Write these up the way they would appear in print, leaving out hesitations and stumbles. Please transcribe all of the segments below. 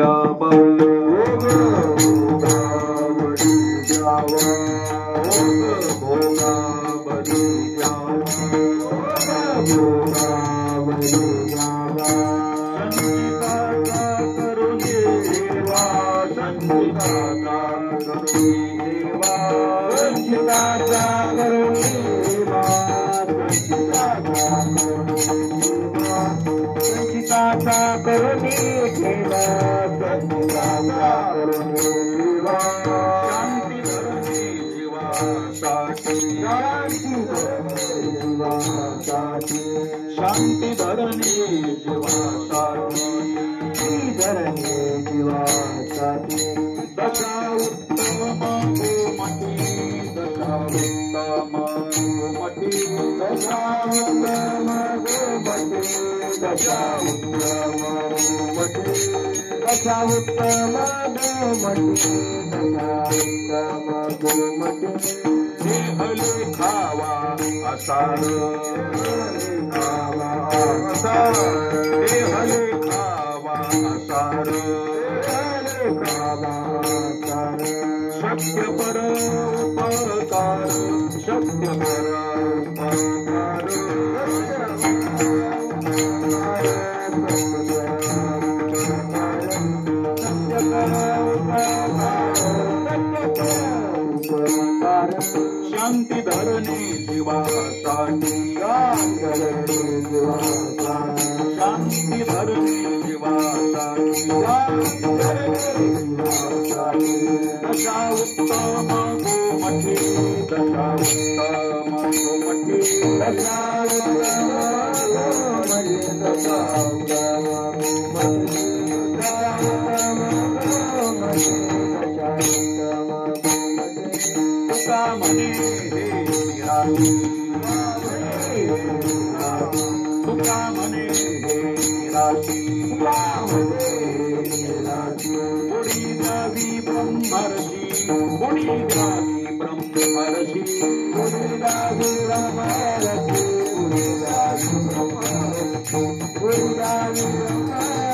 जावा भोगावरी जावा भोगावरी जावा भोगावरी जावा संचिताचा करुणी देवा संचिताचा करुणी देवा संचिताचा करुणी देवा शांती धरणी जीवासाठी शांती धरणी जीवासाठी धरणी जीवासाठी दशा उत्तम गोमती दशा उत्तम गोमती दशा उत्तम गोमती दशा उत्तम गोमती दशा उत्तम गोमती दशा उत्तम गोमती देहले खावा असार खावा असार देहले खावा असार शक्य पर उपकार शक्य पर उपकार शांती धरणी जीवासाठी शांती धरणी जीवासाठी दशा उत्तम गोमती दशा उत्तम गोमती दशा उत्तम गोमती दशा उत्तम गोमती दशा उत्तम गोमती दशा उत्तम गोमती तुका म्हणे हे राशी तुका म्हणे हे राशी बुडी गावी ब्रह्मर्षी बुडी गावी ब्रह्मर्षी बुडी गावी ब्रह्मर्षी बुडी गावी ब्रह्मर्षी बुडी गावी ब्रह्मर्षी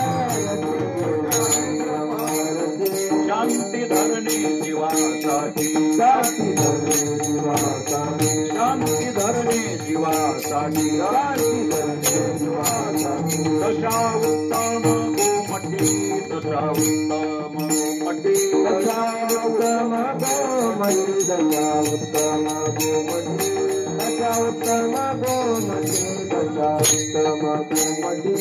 शांती धरणी जीवासाठी शांती धरणी जीवासाठी शांती धरणी जीवासाठी शांती धरणी जीवासाठी दशा उत्तम गोमती दशा उत्तम गोमती दशा उत्तम गोमती दशा उत्तम गोमती दशा उत्तम गोमती दशा उत्तम गोमती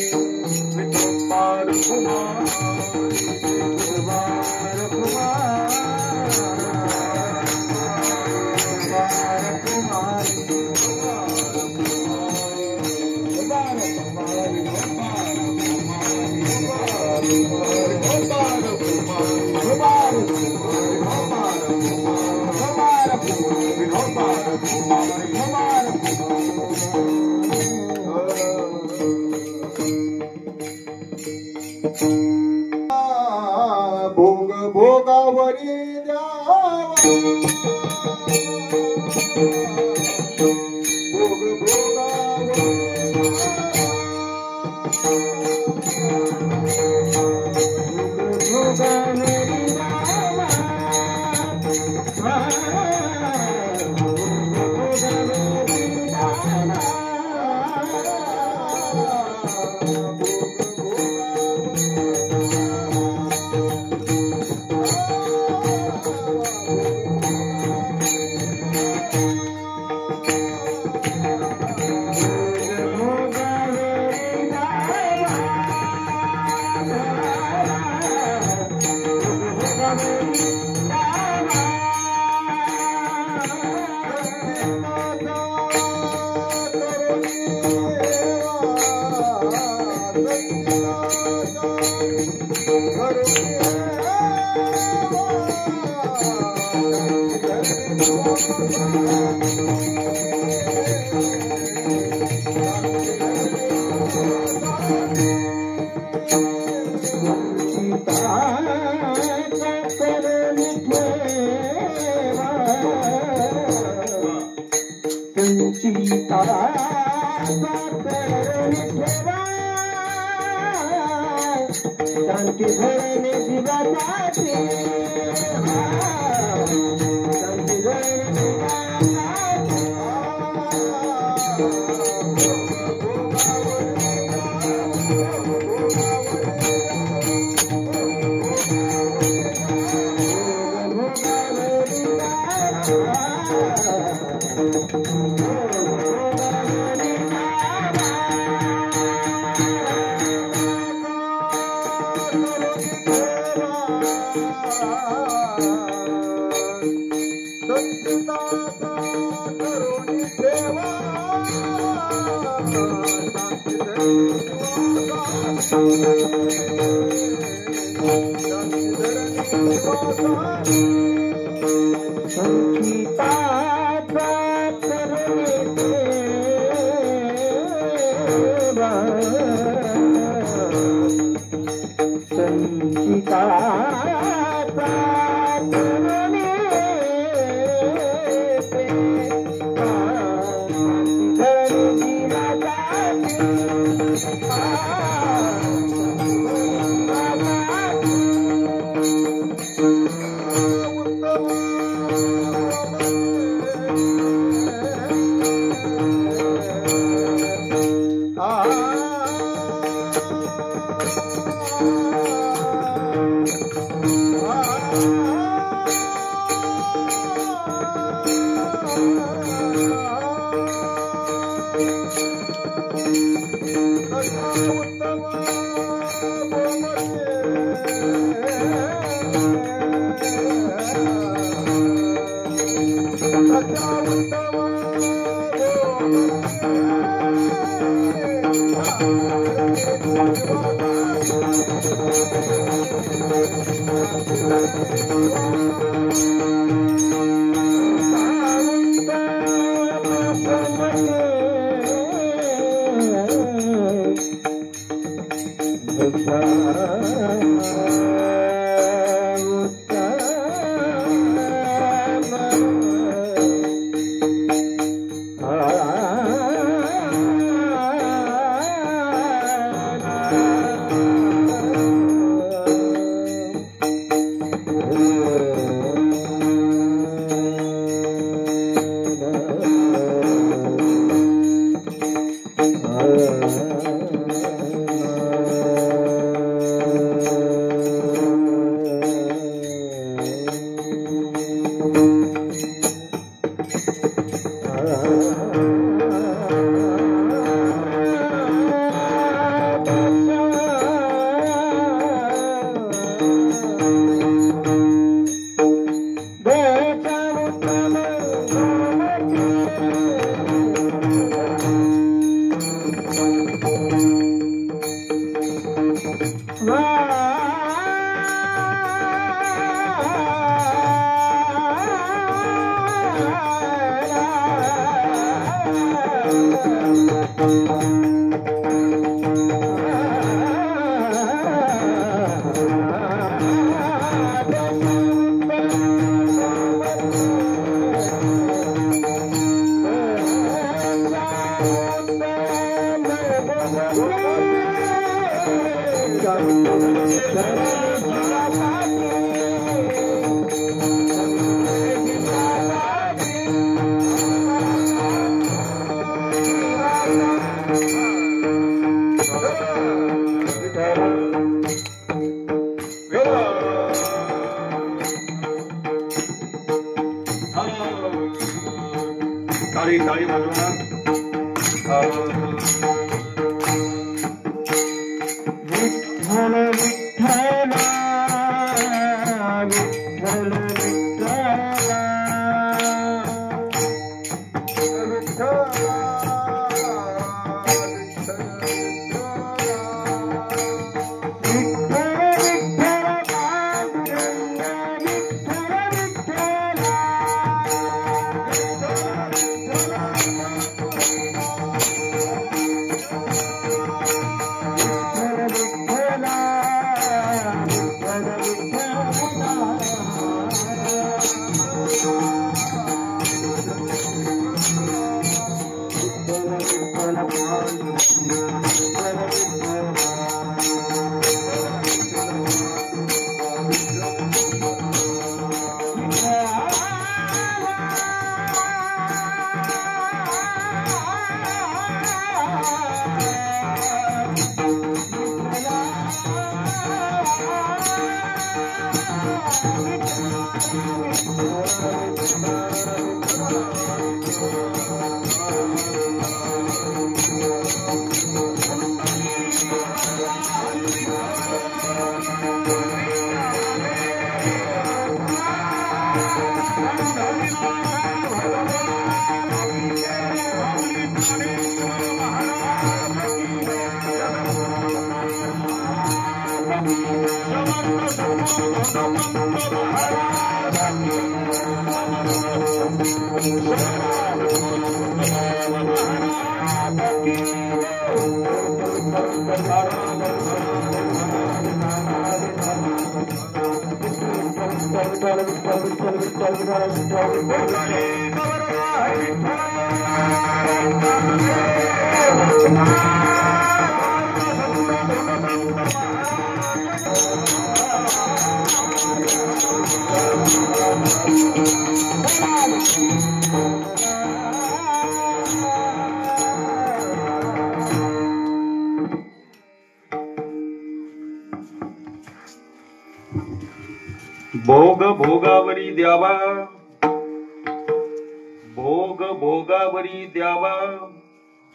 विठोबार कुमारी कुमार भोग भोगावरी द्यावा भोग भोगावरी शांती धरणे शिवासाठी शांती धरणे ताली वाजवा विठ्ठल विठ्ठल विठ्ठल भोग भोगावरी द्यावा, भोग भोगावरी द्यावा,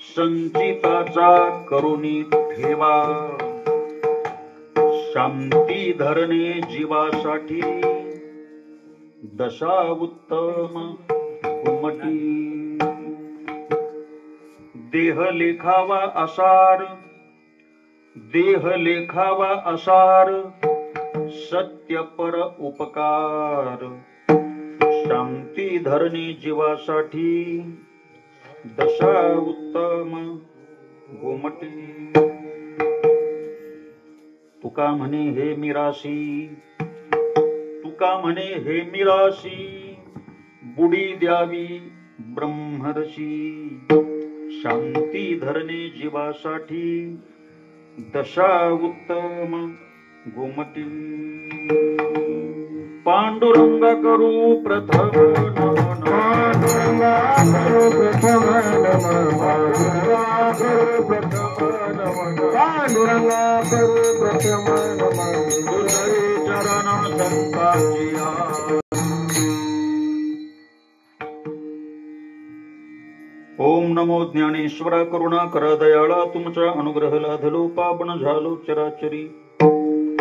संचिताचा करुणी ठेवा, शांती धरणे जीवासाठी, दशा उत्तम घुमटी, देह लेखावा असार, देह लेखावा असार, सत्य पर उपकार, शांती धरणी जीवासाठी, दशा उत्तम गोमटी. तुका म्हणे हे मिराशी, तुका म्हणे हे मिराशी, बुडी द्यावी ब्रह्मर्षी, शांती धरणे जीवासाठी, दशा उत्तम गोमटी. पांडुरंग करू प्रथम नमन, पांडुरंगा करू प्रथम नमन, चरण संतांची. ओम नमो ज्ञानेश्वरा करुणा करा दयाळा, तुमचा अनुग्रह लाधलो पावन झालो चराचरी.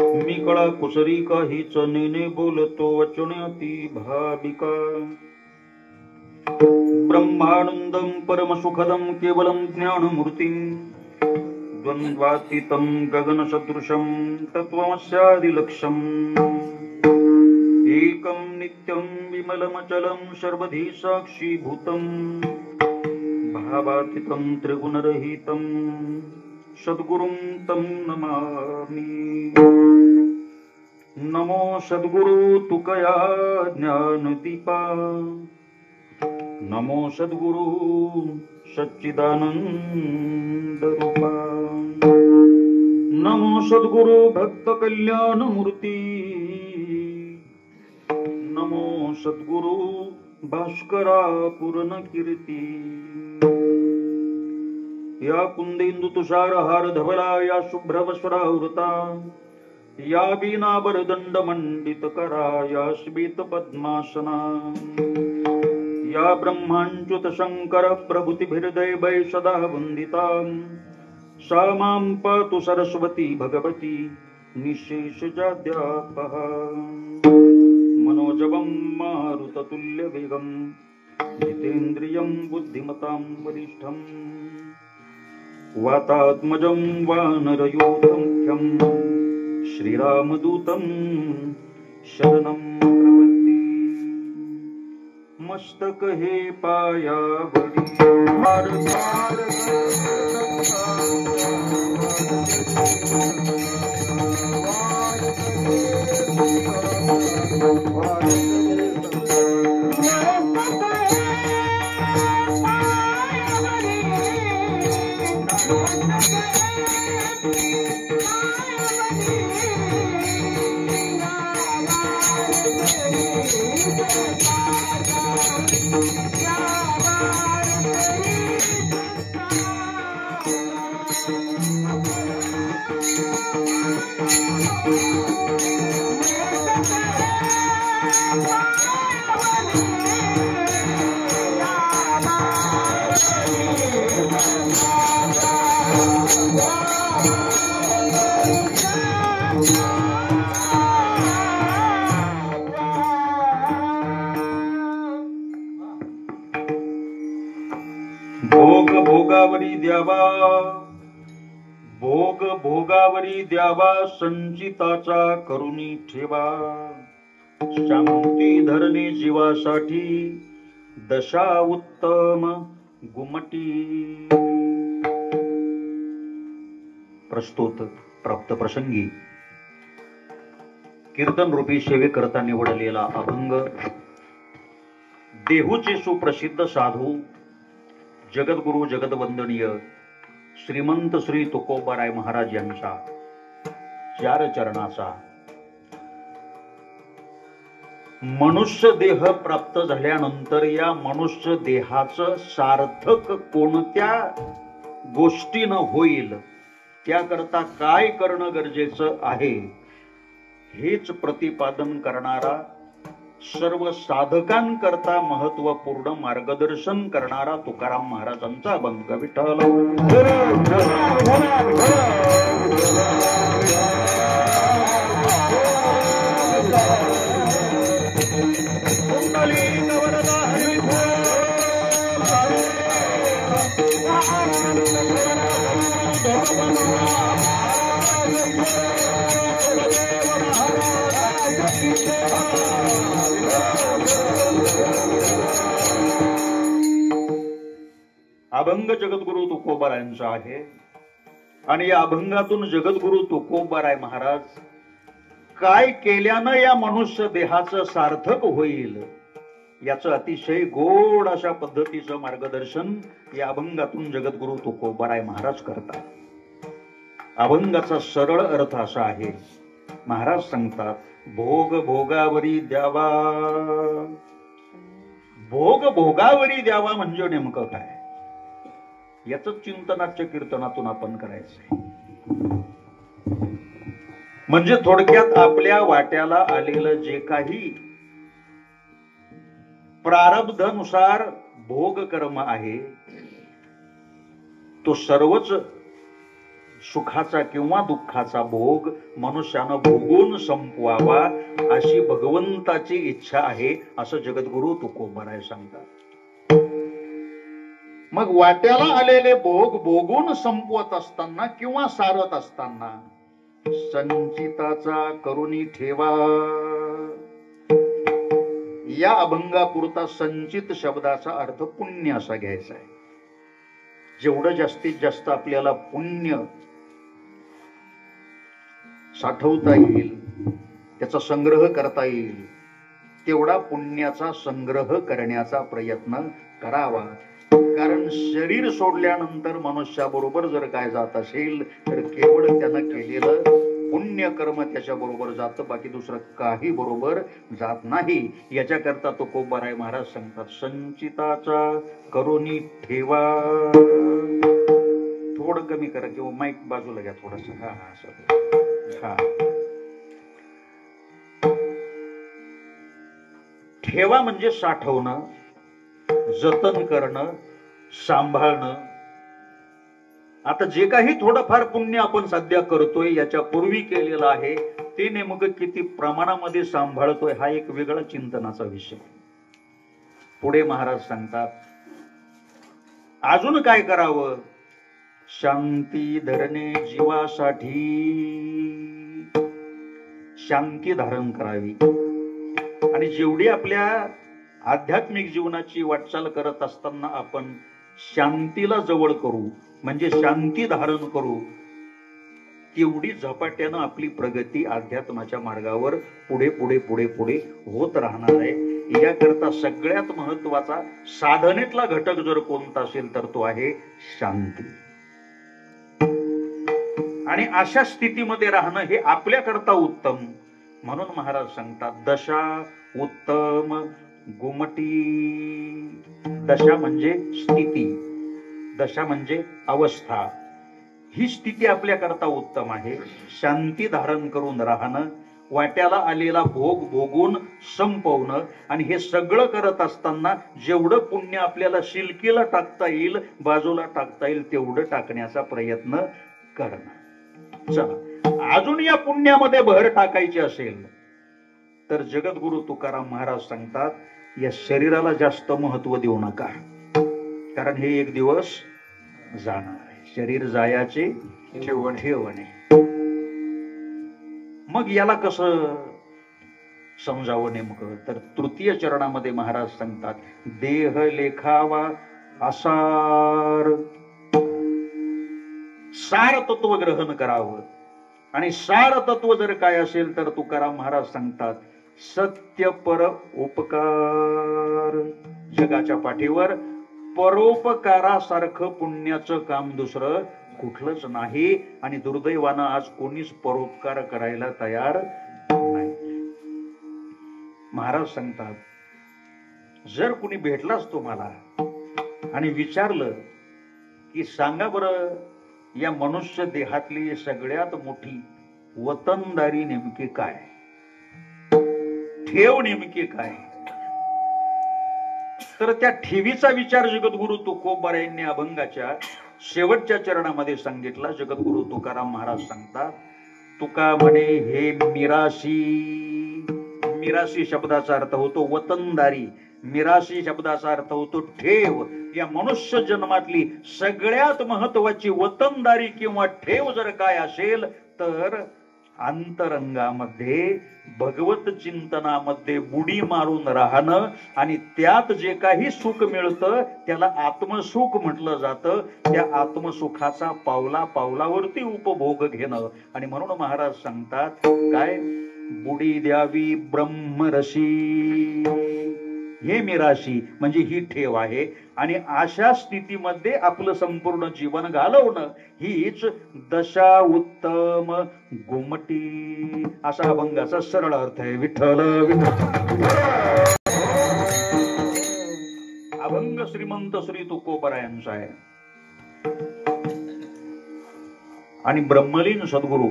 मी कळा कुसरी काहीच नेने बोलतो वचने अति भाविका. ब्रह्मानंदं परमसुखदं केवलं ज्ञानमूर्तिं, द्वन्द्वातीतं गगनसदृशं तत्त्वमस्यादिलक्ष्यम्. एकं नित्यं विमलमचलं सर्वधी साक्षीभूतं, भावातीतं त्रिगुणरहितं सद्गुरुं तं नमामि. नमो सद्गुरु तुकया ज्ञानदीपा, नमो सद्गुरु सच्चिदानंद रूपा, नमो सद्गुरु भक्त कल्याण मूर्ती, नमो सद्गुरु भास्करा पूर्ण कीर्ती. या कुंदेंदु तुषार हार धवला, या शुभ्रवस्त्रावृता, या बीनाबर दंड मंडित करा, या स्मित पद्मासना, या ब्रह्मांच्युत शंकर प्रभृतिभिर्दैवै सदा वंदिता. सा मां पातु सरस्वती भगवती निःशेषजाद्यापहा. मनोजवं मारुततुल्य वेगं, जितेन्द्रियं बुद्धिमतां वरिष्ठम्. वातात्मजं वानरयूथं श्रीरामदूतं शरणं प्रपद्ये. मस्तक हे पायावरी, द्यावा, भोग भोगावरी द्यावा, संचिताचा करुणी ठेवा, शांती धरणे जीवासाठी, दशा उत्तम गुमटी. प्रस्तुत प्राप्त प्रसंगी कीर्तन रूपी सेवेकरता निवडलेला अभंग देहूचे सुप्रसिद्ध साधू जगद्गुरु जगदवंदनीय श्रीमंत श्री तुकोबाराय महाराज यांचा 4 चरणाचा. मनुष्य देह प्राप्त झाल्यानंतर या मनुष्य देहाचं सार्थक कोणत्या गोष्टीनं होईल, त्याकरता काय करणं गरजेचं आहे, हेच प्रतिपादन करणारा, सर्व साधकांकरता महत्वपूर्ण मार्गदर्शन करणारा तुकाराम महाराजांचा अभंग. विठ्ठल अभंग जगद्गुरु तुकोबारायांचा आहे आणि या अभंगातून जगद्गुरु तुकोबाराय महाराज काय केल्यानं या मनुष्य देहाचं सार्थक होईल याचं अतिशय गोड अशा पद्धतीचं मार्गदर्शन या अभंगातून जगद्गुरु तुकोबाराय महाराज करतात. अभंगाचा सरळ अर्थ असा आहे. महाराज सांगतात, भोग भोगावरी द्यावा. भोग भोगावरी द्यावा म्हणजे नेमकं काय, याच चिंतनाच्या कीर्तनातून आपण करायचंय. म्हणजे थोडक्यात आपल्या वाट्याला आलेलं जे काही प्रारब्धानुसार भोग कर्म आहे, तो सर्वच सुखाचा किंवा दुःखाचा भोग मनुष्यानं भोगून संपवावा अशी भगवंताची इच्छा आहे, असं जगद्गुरु तुकोबाराय सांगतात. मग वाट्याला आलेले भोग भोगून संपवत असताना किंवा सारत असताना संचिताचा करुणी ठेवा. या अभंगापुरता संचित शब्दाचा अर्थ पुण्य असा घ्यायचा आहे. जेवढं जास्तीत जास्त आपल्याला पुण्य साठवता येईल, त्याचा संग्रह करता येईल, तेवढा पुण्याचा संग्रह करण्याचा प्रयत्न करावा. कारण शरीर सोडल्यानंतर मनुष्याबरोबर जर काय जात असेल तर केवळ त्यानं केलेलं पुण्य कर्म त्याच्या बरोबर जातं, बाकी दुसरं काही बरोबर जात नाही. याच्याकरता तुकोबाराय महाराज सांगतात, संचिताचा करुणी ठेवा. थोडं कमी करा किंवा माईक बाजूला घ्या थोडस. हा हा असं हा. ठेवा म्हणजे साठवणं, जतन करणं, सांभाळणं. आता जे काही थोडंफार पुण्य आपण सध्या करतोय, याच्या पूर्वी केलेलं आहे, ते नेमकं किती प्रमाणामध्ये सांभाळतोय हा एक वेगळा चिंतनाचा विषय. पुढे महाराज सांगतात, अजून काय करावं, शांती धरणे जीवासाठी. शांती धारण करावी. आणि जेवढी आपल्या आध्यात्मिक जीवनाची वाटचाल करत असताना आपण शांतीला जवळ करू, म्हणजे शांती धारण करू, तेवढी झपाट्यानं आपली प्रगती अध्यात्माच्या मार्गावर पुढे पुढे पुढे पुढे होत राहणार आहे. याकरता सगळ्यात महत्वाचा साधनेतला घटक जर कोणता असेल तर तो आहे शांती. आणि अशा स्थितीमध्ये राहणं हे आपल्याकरता उत्तम. म्हणून महाराज सांगतात, दशा उत्तम गुमटी. दशा म्हणजे स्थिती, दशा म्हणजे अवस्था. ही स्थिती आपल्याकरता उत्तम आहे. शांती धारण करून राहणं, वाट्याला आलेला भोग भोगून संपवणं, आणि हे सगळं करत असताना जेवढं पुण्य आपल्याला शिलकीला टाकता येईल, बाजूला टाकता येईल, तेवढं टाकण्याचा प्रयत्न करणं. चला, अजून या पुण्यामध्ये भर टाकायची असेल तर जगद्गुरु तुकाराम महाराज सांगतात, या शरीराला जास्त महत्व देऊ नका. कारण हे एक दिवस जाणार आहे. शरीर जायाचे ठेवणे. मग याला कसं समजावं नेमकं? तर तृतीय चरणामध्ये महाराज सांगतात, देह लेखावा असार, सार तत्व ग्रहण करावं. आणि सार तत्व जर काय असेल तर तुकाराम महाराज सांगतात, सत्य पर उपकार. जगाच्या पाठीवर परोपकारासारखं पुण्याचं काम दुसरं कुठलंच नाही. आणि दुर्दैवानं आज कोणीच परोपकार करायला तयार नाही. महाराज सांगतात, जर कुणी भेटलाच तुम्हाला आणि विचारलं की सांगा बरं, या मनुष्य देहातली सगळ्यात मोठी वतनदारी नेमकी काय, ठेव नेमकी काय, तर त्या ठेवीचा विचार जगद्गुरु तुकोबार यांनी अभंगाच्या शेवटच्या चरणामध्ये सांगितला. जगद्गुरु तुकाराम महाराज सांगतात, तुका म्हणे हे मिराशी. मिराशी शब्दाचा अर्थ होतो वतनदारी. मिराशी शब्दाचा अर्थ होतो ठेव. या मनुष्य जन्मातली सगळ्यात महत्वाची वतनदारी किंवा ठेव जर काय असेल तर अंतरंगामध्ये भगवत चिंतनामध्ये बुडी मारून राहणं आणि त्यात जे काही सुख मिळतं त्याला आत्मसुख म्हटलं जातं. त्या आत्मसुखाचा पावला पावलावरती उपभोग घेणं. आणि म्हणून महाराज सांगतात काय, बुडी द्यावी ब्रह्मरशी. हे मिराशी म्हणजे ही ठेव आहे. आणि अशा स्थितीमध्ये आपलं संपूर्ण जीवन घालवणं हीच दशा उत्तम गोमटी. असा अभंगाचा सरळ अर्थ आहे. विठ्ठल अभंग श्रीमंत श्री तुकोबरायांचा आहे. आणि ब्रह्मलीन सद्गुरु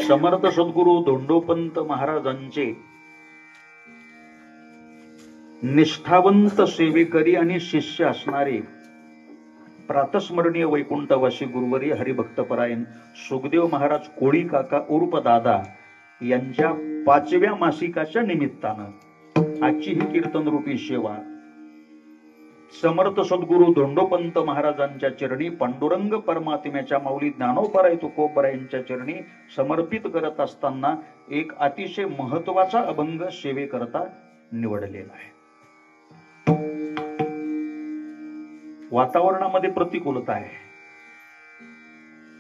समर्थ सद्गुरु धोंडोपंत महाराजांचे निष्ठावंत सेवेकरी आणि शिष्य असणारे प्रातस्मरणीय वैकुंठवासी गुरुवरी हरिभक्तपरायण सुखदेव महाराज कोळी काका उर्फ दादा यांच्या 5व्या मासिकाच्या निमित्तानं आजची ही कीर्तन रूपी सेवा समर्थ सद्गुरु धोंडोपंत महाराजांच्या चरणी पांडुरंग परमात्म्याच्या माऊली ज्ञानोबराय तुकोबराय यांच्या चरणी समर्पित करत असताना एक अतिशय महत्वाचा अभंग सेवेकरता निवडलेला आहे. वातावरणामध्ये प्रतिकूलता आहे,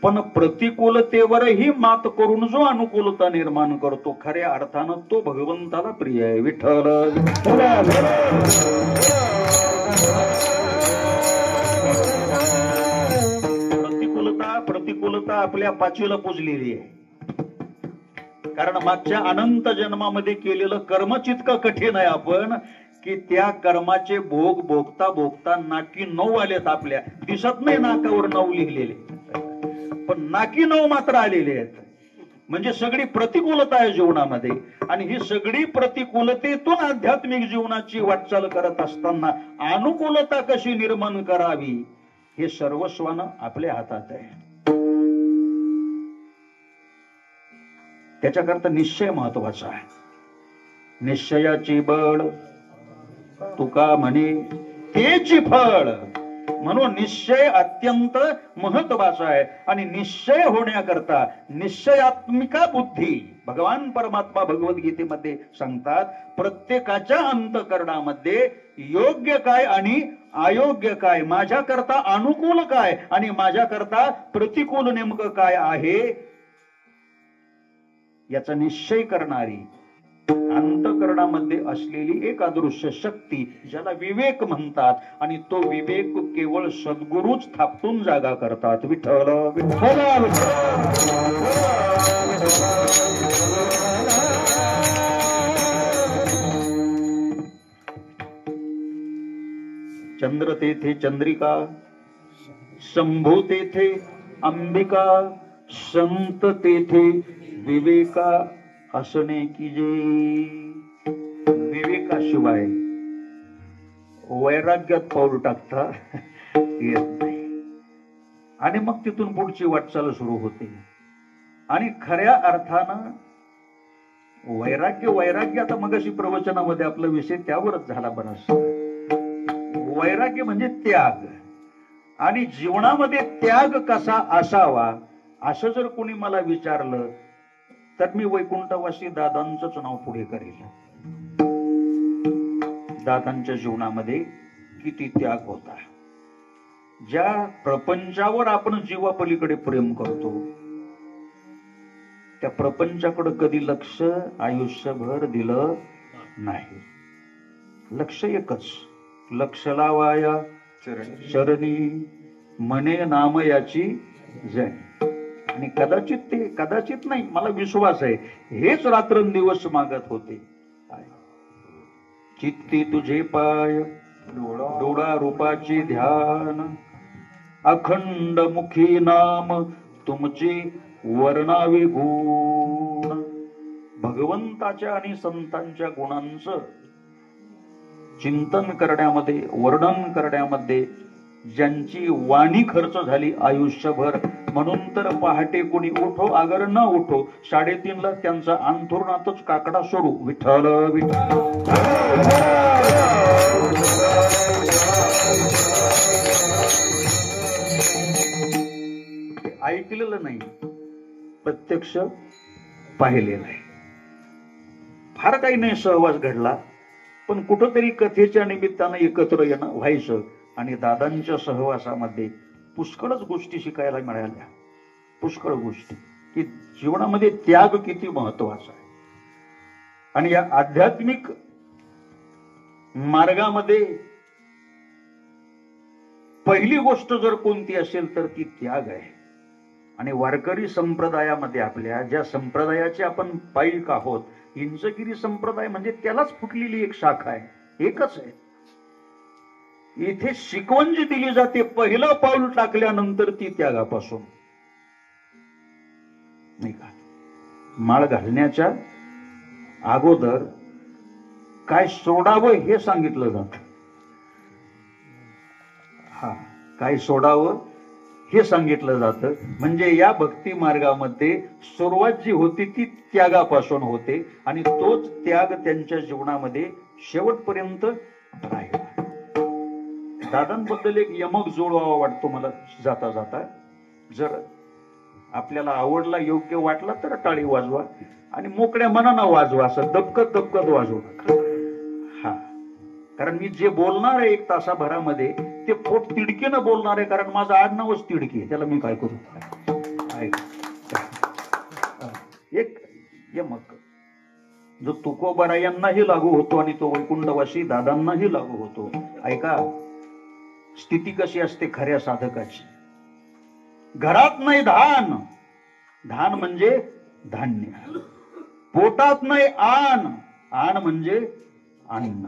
पण प्रतिकूलतेवरही मात करून जो अनुकूलता निर्माण करतो खऱ्या अर्थानं तो भगवंताला प्रिय आहे. विठ्ठल प्रतिकूलता आपल्या पाचीला पुजलेली आहे. कारण मागच्या अनंत जन्मामध्ये केलेलं कर्मच इतकं कठीण आहे आपण की त्या कर्माचे भोग भोगता भोगता नाकी 9 आलेत. आपल्या दिसत नाही नाकावर 9 लिहिलेले, पण नाकी 9 मात्र आलेले आहेत. म्हणजे सगळी प्रतिकूलता आहे जीवनामध्ये. आणि ही सगळी प्रतिकूलतेतून आध्यात्मिक जीवनाची वाटचाल करत असताना अनुकूलता कशी निर्माण करावी हे सर्वस्वानं आपल्या हातात आहे. त्याच्याकरता निश्चय महत्वाचा आहे. निश्चयाची बळ तुका म्हणे तेची फळ. म्हणून निश्चय अत्यंत महत्वाचा आहे. आणि निश्चय होण्याकरता निश्चयात्मिका बुद्धी भगवान परमात्मा भगवद्गीतेमध्ये सांगतात, प्रत्येकाच्या अंतःकरणामध्ये योग्य काय आणि अयोग्य काय, माझ्याकरता अनुकूल काय आणि माझ्याकरता प्रतिकूल नेमकं काय आहे याचा निश्चय करणारी अंतःकरणामध्ये असलेली एक अदृश्य शक्ती ज्याला विवेक म्हणतात. आणि तो विवेक केवळ सद्गुरूच थापटून जागा करतात. विठ्ठल विठ्ठल. चंद्र तेथे चंद्रिका, शंभू तेथे अंबिका, संत तेथे विवेका असणे की जे. विवेकाशिवाय वैराग्यात पाऊल टाकता येत नाही. आणि मग तिथून पुढची वाटचाल सुरू होते. आणि खऱ्या अर्थानं वैराग्य आता मगाशी प्रवचनामध्ये आपला विषय त्यावरच झाला. बराच वैराग्य म्हणजे त्याग. आणि जीवनामध्ये त्याग कसा असावा असं जर कोणी मला विचारलं तर मी वैकुंठवासी दादांचंच नाव पुढे करेल. दादांच्या जीवनामध्ये किती त्याग होता. ज्या प्रपंचावर आपण जीवापलीकडे प्रेम करतो त्या प्रपंचाकडे कधी लक्ष आयुष्यभर दिलं नाही. लक्ष एकच, लक्ष लावाया चरणी मने नाम याची जय. आणि कदाचित नाही, मला विश्वास आहे हेच रात्रंदिवस मागत होते. चित्ती तुझे पाय डोळा रूपाचे ध्यान, अखंड मुखी नाम तुमचे वर्णावे गुण. भगवंताच्या आणि संतांच्या गुणांचं चिंतन करण्यामध्ये, वर्णन करण्यामध्ये ज्यांची वाणी खर्च झाली आयुष्यभर. म्हणून तर पहाटे कोणी उठो अगर न उठो 3:30ला त्यांचा अंथरुणातच काकडा सोडू विठ्ठल विठ्ठल. ऐकलेलं नाही, प्रत्यक्ष पाहिलेलं आहे. फार काही नाही सहवास घडला, पण कुठंतरी कथेच्या निमित्तानं एकत्र येणं व्हायचं. आणि दादांच्या सहवासामध्ये पुष्कळच गोष्टी शिकायला मिळाल्या, पुष्कळ गोष्टी की जीवनामध्ये त्याग किती महत्वाचा आहे. आणि या आध्यात्मिक मार्गामध्ये पहिली गोष्ट जर कोणती असेल तर ती त्याग आहे. आणि वारकरी संप्रदायामध्ये, आपल्या ज्या संप्रदायाचे आपण पाईक आहोत, इंचगिरी संप्रदाय म्हणजे त्यालाच फुटलेली एक शाखा आहे, एकच आहे. इथे शिकवण जी दिली जाते पहिलं पाऊल टाकल्यानंतर ती त्यागापासून, नाही का. माळ घालण्याच्या अगोदर काय सोडावं हे सांगितलं जात. काय सोडावं हे सांगितलं जातं. म्हणजे या भक्ती मार्गामध्ये सुरुवात जी होती ती त्यागापासून होते आणि तोच त्याग त्यांच्या जीवनामध्ये शेवटपर्यंत राहिला. दादांबद्दल एक यमक जोडावा वाटतो मला जाता जाता. जर आपल्याला आवडला, योग्य वाटला तर टाळी वाजवा आणि मोकळ्या मनानं वाजवा, असं दबकत वाजवू नका. कारण मी जे बोलणार आहे 1 तासाभरामध्ये ते पोट तिडकीनं बोलणार आहे, कारण माझं आडनावच तिडकी आहे, त्याला मी काय करू. एक यमक जो तुकोबारा यांनाही लागू होतो आणि तो वैकुंठवासी दादांनाही लागू होतो. ऐका, स्थिती कशी असते खऱ्या साधकाची. घरात नाही धान, धान म्हणजे धान्य. पोटात नाही आण, आण म्हणजे अन्न.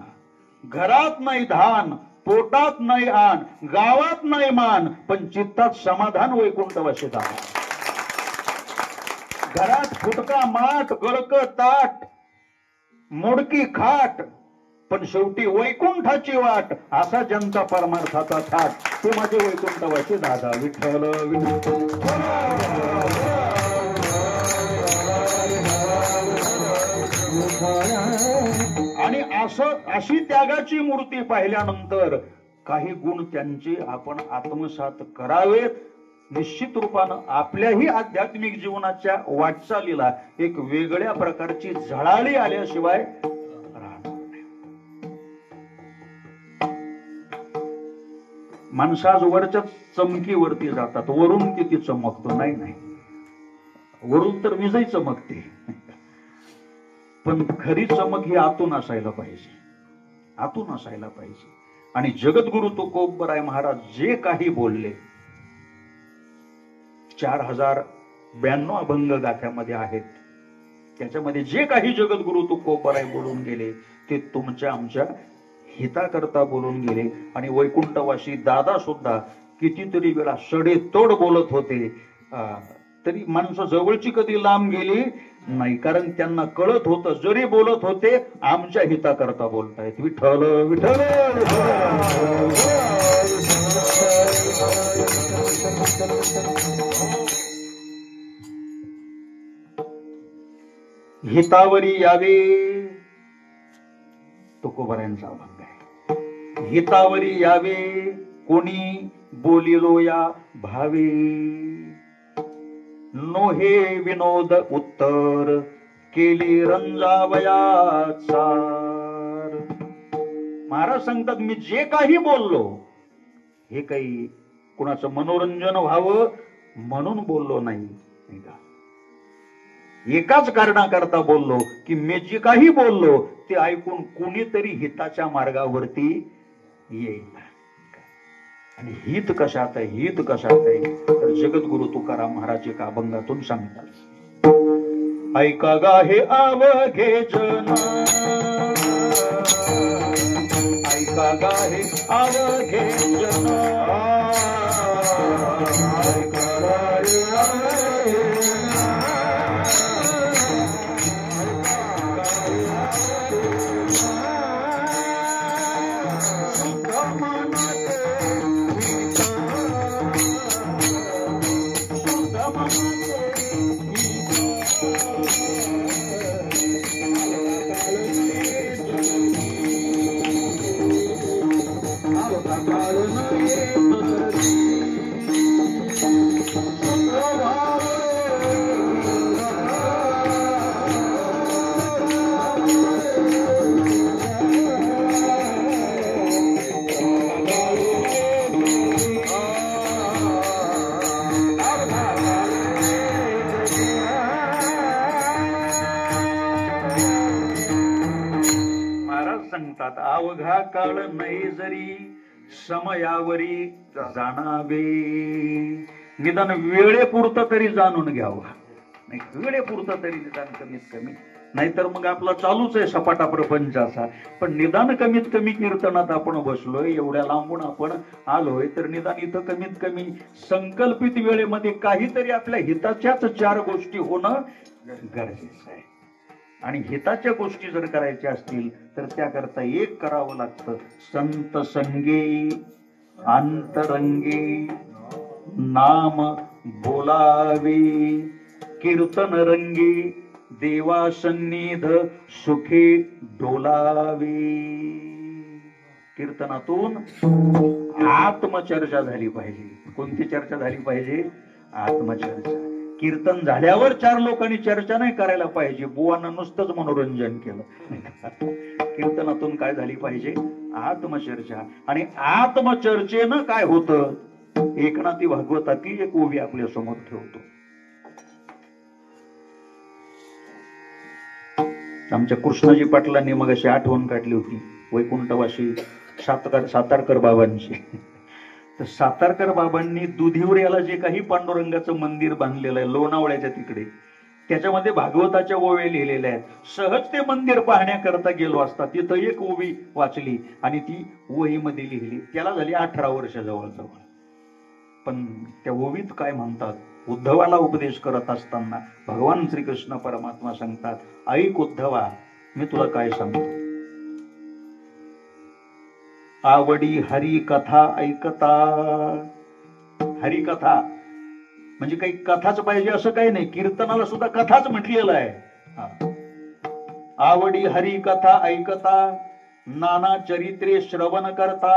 घरात नाही धान, पोटात नाही आण, गावात नाही मान, पण चित्तात समाधान वैकुंठवासी दादा. घरात फुटका माठ, गळक ताट, मोडकी खाट, पण शेवटी वैकुंठाची वाट, असा ज्यांचा परमार्थाचा थाट, ते माझे वैकुंठवासी दादा विठ्ठल विठ्ठल. आणि अशी त्यागाची मूर्ती पाहिल्यानंतर काही गुण त्यांचे आपण आत्मसात करावेत. निश्चित रूपानं आपल्याही आध्यात्मिक जीवनाच्या वाटचालीला एक वेगळ्या प्रकारची झळाळी आल्याशिवाय राहणार नाही. माणसं आज वरच्या चमकीवरती जातात, वरून किती चमकतो. नाही, वरून तर विजय चमकते, पण खरी चमक ही आतून असायला पाहिजे, आतून असायला पाहिजे. आणि जगद्गुरु तुकोबराय महाराज जे काही बोलले, 4092 अभंग गाथ्यामध्ये आहेत, त्याच्यामध्ये जे काही जगद्गुरु तुकोबराय बोलून गेले ते तुमच्या आमच्या हिताकरता बोलून गेले. आणि वैकुंठवासी दादा सुद्धा कितीतरी वेळा सडेतोड बोलत होते, तरी माणसं जवळची कधी लांब गेली नाही, कारण त्यांना कळत होतं जरी बोलत होते आमच्या हिताकरता बोलतायत. विठ्ठल विठ्ठल. हितावरी यावे तुकोबरायांचा अभंग आहे. हितावरी यावे कोणी बोलिलो या भावे नोहे विनोद उत्तर केली रंजावयाचा महाराज सांगतात मी जे काही बोललो हे काही कुणाचं मनोरंजन व्हावं म्हणून बोललो नाही का एकाच कारणाकरता बोललो की मी जे काही बोललो ते ऐकून कुणीतरी हिताच्या मार्गावरती येईल आणि हित कशात आहे हित कशात आहे तर जगद्गुरु तुकाराम महाराज एका अभंगातून सांगतात ऐका गा हे अवघे जन ऐका गा हे अवघे जन ऐका गा हे अवघे अवघा काळ नाही जरी समयावरी जाणावे निदान वेळेपुरतं तरी जाणून घ्यावं वेळेपुरतं तरी निदान कमीत कमी नाहीतर मग आपला चालूच आहे सपाटा प्रपंचाचा पण निदान कमीत कमी कीर्तनात आपण बसलोय एवढ्या लांबून आपण आलोय तर निदान इथं कमीत कमी संकल्पित वेळेमध्ये काहीतरी आपल्या हिताच्याच 4 गोष्टी होणं गरजेचं आहे आणि हिताच्या गोष्टी जर करायच्या असतील तर त्याकरता एक करावं लागतं संत संगे अंतरंगे नाम बोलावे कीर्तन रंगे देवा सन्निध सुखे डोलावे कीर्तनातून आत्मचर्चा झाली पाहिजे कोणती चर्चा झाली पाहिजे आत्मचर्चा कीर्तन झाल्यावर 4 लोकांनी चर्चा नाही करायला पाहिजे बुवांना नुसतंच मनोरंजन केलं कीर्तनातून काय झाली पाहिजे आत्मचर्चा आणि आत्मचर्चेनं काय होतं एकनाथी भागवतातली एक ओवी आपल्या समोर ठेवतो आमच्या कृष्णाजी पाटलांनी मग अशी आठवण काढली होती वैकुंठवासी सातारकर बाबांची तर सातारकर बाबांनी दुधिवऱ्याला जे काही पांडुरंगाचं मंदिर बांधलेलं आहे लोणावळ्याच्या तिकडे त्याच्यामध्ये भागवताच्या ओव्या लिहिलेल्या आहेत सहज ते मंदिर पाहण्याकरता गेलो असता तिथं एक ओवी वाचली आणि ती वहीमध्ये लिहिली त्याला झाली 18 वर्ष जवळजवळ पण त्या ओवीत काय म्हणतात उद्धवाला उपदेश करत असताना भगवान श्रीकृष्ण परमात्मा सांगतात ऐक उद्धवा मी तुला काय सांगतो आवडी हरी कथा ऐकता हरी कथा म्हणजे काही कथाच पाहिजे असं काही नाही कीर्तनाला सुद्धा कथाच म्हटलेलं आहे आवडी हरी कथा ऐकता नाना चरित्रे श्रवण करता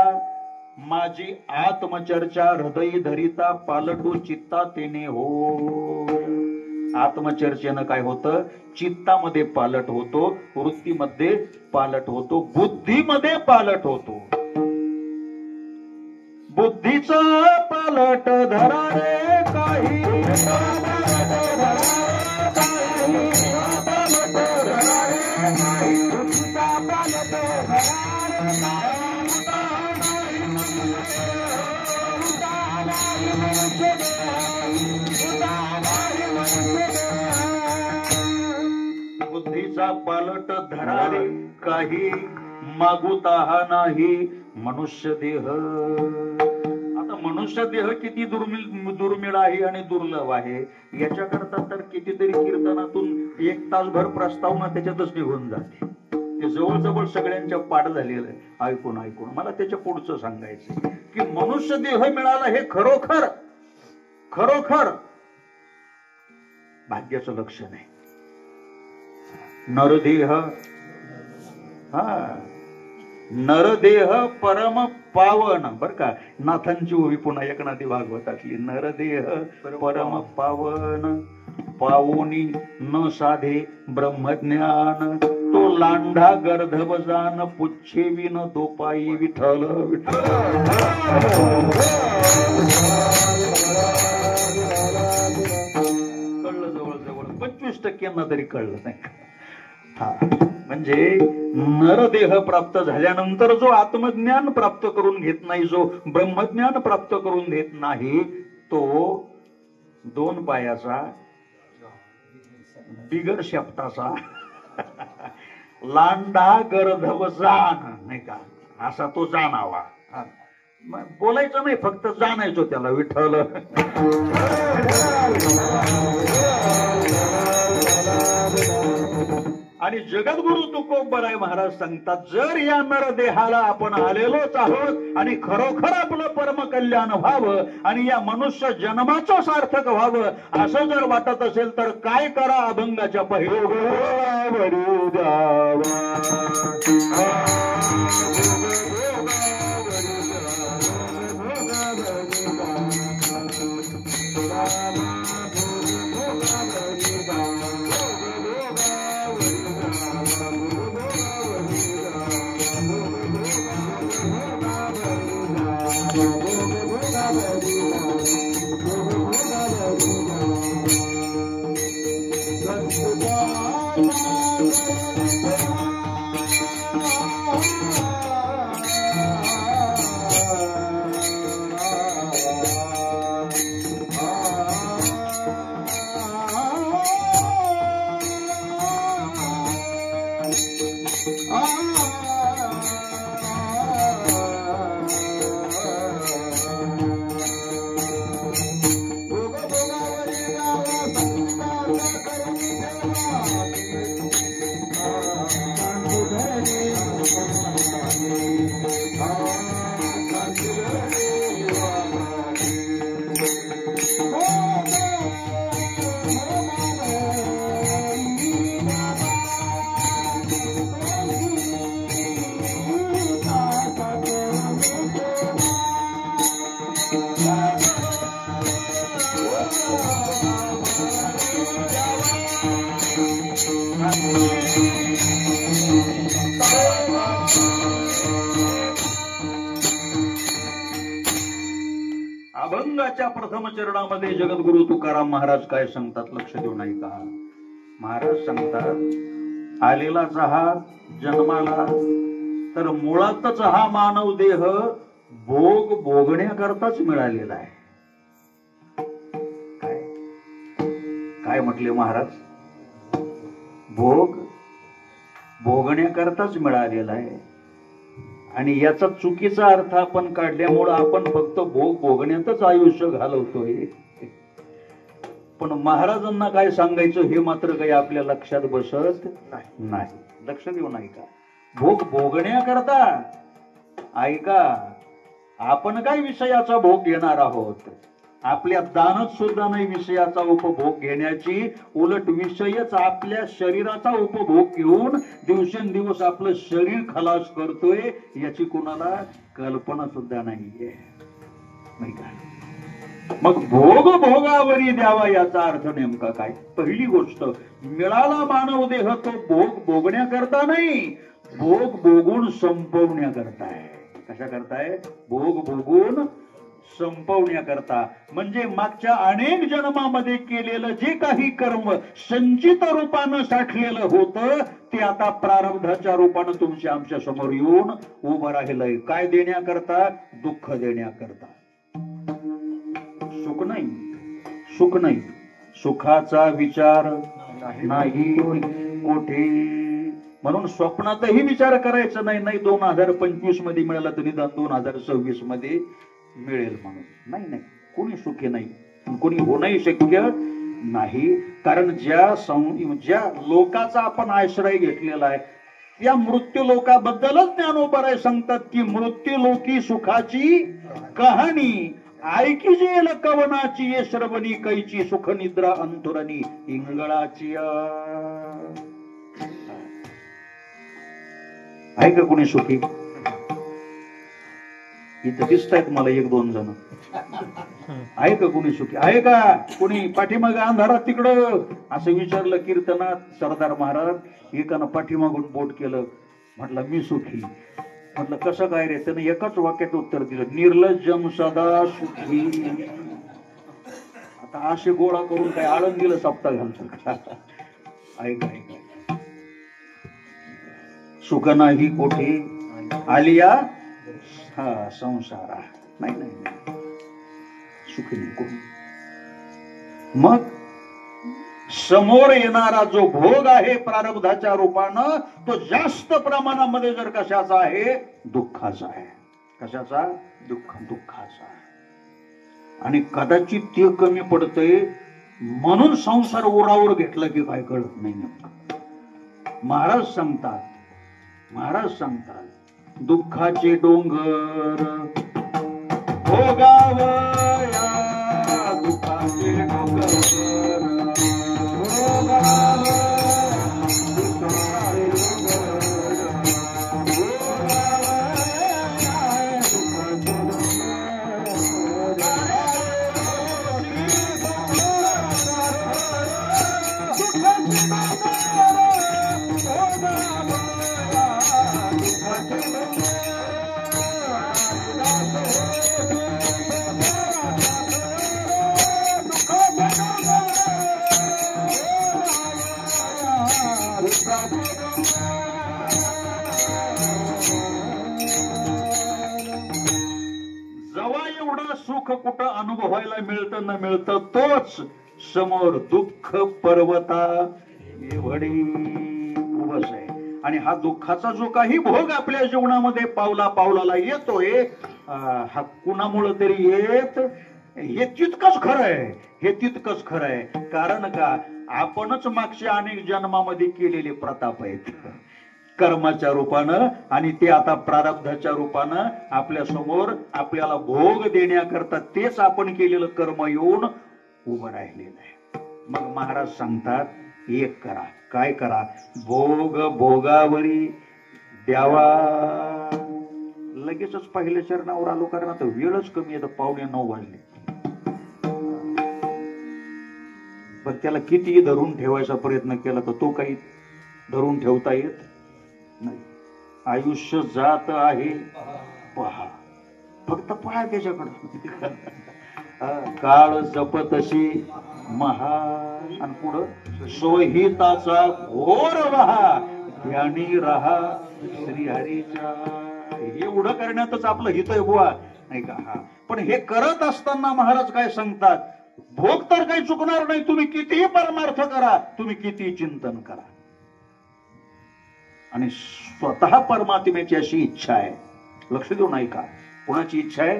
माझी आत्मचर्चा हृदय धरिता पालटू चित्ता तेने हो आत्मचर्चेनं काय होतं चित्तामध्ये पालट होतो वृत्तीमध्ये पालट होतो बुद्धीमध्ये पालट होतो बुद्धीचा पालट धरा रे काही बुद्धीचा पालट धरा रे काही मागुता हा नाही मनुष्य देह आता मनुष्य देह किती दुर्मिळ आहे आणि दुर्लभ आहे याच्याकरता तर कितीतरी कीर्तनातून 1 तासभर प्रस्तावना त्याच्यातच निघून जाते ते जवळजवळ सगळ्यांच्या पाठ झालेलं आहे ऐकून ऐकून मला त्याच्या पुढचं सांगायचं की मनुष्य देह मिळाला हे खरोखर खरोखर भाग्याचं लक्षण आहे नरदेह नरदेह परम पावन, बर का, नाथांची ओवी पुन्हा एकनाथी भागवतातली. नरदेह परम पावन, पावोनी न साधे ब्रह्मज्ञान, तो लांढा गर्धव जान, पुच्छेवी न दोपाई विठ्ठल विठ्ठल. कळलं जवळ 25% तरी कळलं नाही. हा म्हणजे नरदेह प्राप्त झाल्यानंतर जो आत्मज्ञान प्राप्त करून घेत नाही, जो ब्रह्मज्ञान प्राप्त करून घेत नाही, तो 2 पायाचा बिगर शेपटाचा लांडा गर्धव जाण, नाही का, असा तो जाणावा. बोलायचं नाही, फक्त जाणायचो त्याला विठ्ठल. आणि जगद्गुरु तुकोबराय महाराज सांगतात, जर या नरदेहाला आपण आलेलोच आहोत आणि खरोखर आपलं परम कल्याण व्हावं आणि या मनुष्य जन्माचं सार्थक व्हावं असं जर वाटत असेल तर काय करा, अभंगाच्या पहिल्या द्यावा. अभंगाच्या प्रथम चरणामध्ये जगद्गुरु तुकाराम महाराज काय सांगतात, लक्ष देऊ नाही का. महाराज सांगतात, आलेलाच हा जन्माला तर मुळातच हा मानव देह भोग भोगण्याकरताच मिळालेला आहे. काय काय म्हटले महाराज, भोग भोगण्याकरताच मिळालेला आहे. आणि याचा चुकीचा अर्थ आपण काढल्यामुळं आपण फक्त भोग भोगण्यातच आयुष्य घालवतोय. पण महाराजांना काय सांगायचं हे मात्र काही आपल्या लक्षात बसत नाही. लक्ष देऊ नाही का. भोग भोगण्याकरता ऐका, आपण काय विषयाचा भोग घेणार आहोत. आपल्या दानत सुद्धा नाही विषयाचा उपभोग घेण्याची, उलट विषयच आपल्या शरीराचा उपभोग घेऊन दिवसेंदिवस आपलं शरीर खलास करतोय, याची कोणाला कल्पना सुद्धा नाहीये, नाही का. मग भोग भोगावरी द्यावा याचा अर्थ नेमका काय. पहिली गोष्ट, मिळाला मानव देह तो भोग भोगण्याकरता नाही, भोग भोगून संपवण्याकरता आहे. कशा करताय, भोग भोगून संपवण्याकरता. म्हणजे मागच्या अनेक जन्मामध्ये केलेलं जे काही कर्म संचित रूपानं साठलेलं होतं ते आता प्रारब्धाच्या रूपानं तुमच्या आमच्या समोर येऊन उभं राहिलंय. काय देण्याकरता, दुःख देण्याकरता. सुख नाही, सुख नाही, सुखाचा विचार नाही कोठे. म्हणून स्वप्नातही विचार करायचा नाही, नाही 2025 मध्ये मिळाला तरी 2026 मध्ये मिळेल म्हणून. नाही नाही, कोणी सुखी नाही, कोणी होणंही शक्य नाही. कारण ज्या लोकाचा आपण आश्रय घेतलेला आहे त्या मृत्यू लोकाबद्दलच ज्ञानोबराय सांगतात की मृत्यू लोकी सुखाची कहाणी ऐकी जेल कवनाची, ये श्रवणी कैची सुख निद्रा अंतुरणी इंगळाची. आहे का कोणी सुखी. इथं दिसतायत मला 1-2 जण. आहे का कोणी सुखी? आहे का कोणी? पाठीमाग अंधारात तिकडं असं विचारलं कीर्तनात सरदार महाराज. एकानं पाठीमागून बोट केलं. म्हटलं मी सुखी. म्हटलं कसं काय रे? त्यानं एकाच वाक्यात उत्तर दिलं, निर्लज्जम सदा सुखी. आता असे गोळा करून काय आळंदीला सप्ताह घालतो का? ऐका ऐका, सुख नाही कोठे आलिया हा संसारा. नाही नाही, सुखी नाही कोण. मग समोर येणारा जो भोग आहे प्रारब्धाच्या रूपानं, तो जास्त प्रमाणामध्ये जर कशाचा आहे? दुःखाचा आहे. कशाचा? दुःखाचा. आणि कदाचित ते कमी पडतंय म्हणून संसार ओरावर घेतला की काय कळत नाही नेमकं. महाराज सांगतात दुःखाचे डोंगर भोगावया, दुःखाचे डोंगर सुख कुठं अनुभवायला मिळतं न मिळतं, तोच समोर दुःख पर्वता एवढी उभस आहे. आणि हा दुःखाचा जो काही भोग आपल्या जीवनामध्ये पावला पावलाला येतोय, हा कुणामुळे तरी येत, हे तितकंच खरं आहे. हे तितकंच खरं आहे. कारण का? आपणच मागच्या अनेक जन्मामध्ये केलेले प्रताप आहेत कर्माच्या रूपानं, आणि ते आता प्रारब्धाच्या रूपानं आपल्या समोर आपल्याला भोग देण्याकरता तेच आपण केलेलं कर्म येऊन उभं राहिलेलं आहे. मग महाराज सांगतात एक करा. काय करा? भोग भोगावरी द्यावा. लगेचच पहिल्या चरणावर आलो, कारण आता वेळच कमी आहे. 8:45 वाजले. पण त्याला कितीही धरून ठेवायचा प्रयत्न केला तर तो काही धरून ठेवता येत नाही. आयुष्य जात आहे पहा, फक्त पहा त्याच्याकडं. काळ जपतशी महा, आणि पुढं सोहिताचा घोर रहा, ध्यानी रहा श्रीहरीचा. एवढं करण्यातच आपलं हित आहे बुवा, नाही का? हा. पण हे करत असताना महाराज काय सांगतात? भोग तर काही चुकणार नाही. तुम्ही कितीही परमार्थ करा, तुम्ही कितीही चिंतन करा, आणि स्वतः परमात्म्याची अशी इच्छा आहे. लक्ष देऊ नाही का? कोणाची इच्छा आहे?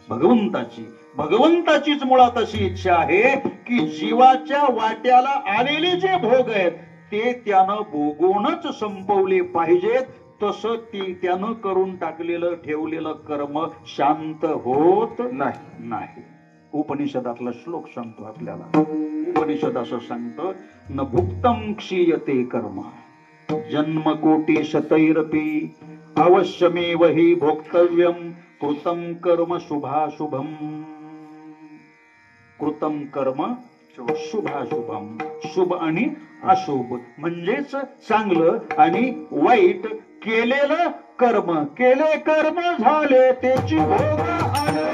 भगवंताची. भगवंताचीच मुळात अशी इच्छा आहे की जीवाच्या वाट्याला आलेले जे भोग आहेत ते त्यानं भोगूनच संपवले पाहिजेत. तसं त्यानं करून टाकलेलं ठेवलेलं कर्म शांत होत नाही. उपनिषदातला श्लोक सांगतो आपल्याला. उपनिषद असं सांगतं, न भुक्तम क्षीयते कर्म जन्मकोटी शतैरपी अवश्यमेव हि भोक्तव्यम कृतं कर्म शुभाशुभम. कृतं कर्म शुभाशुभम. शुभ आणि अशुभ म्हणजेच चांगलं आणि वाईट. केलेलं कर्म, केले कर्म झाले त्याची भोग आले.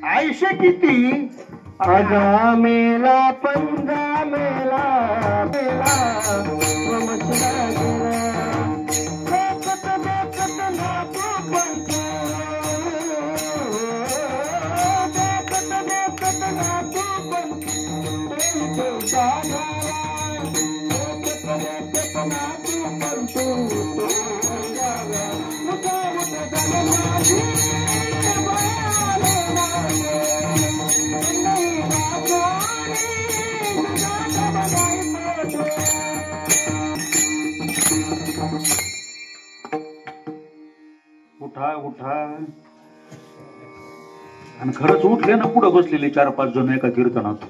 आयुष्य किती आजा मेला पंजा मेला उठा उठा. आणि खरंच उठले ना पुढे बसलेले 4-5 जण एका कीर्तनात.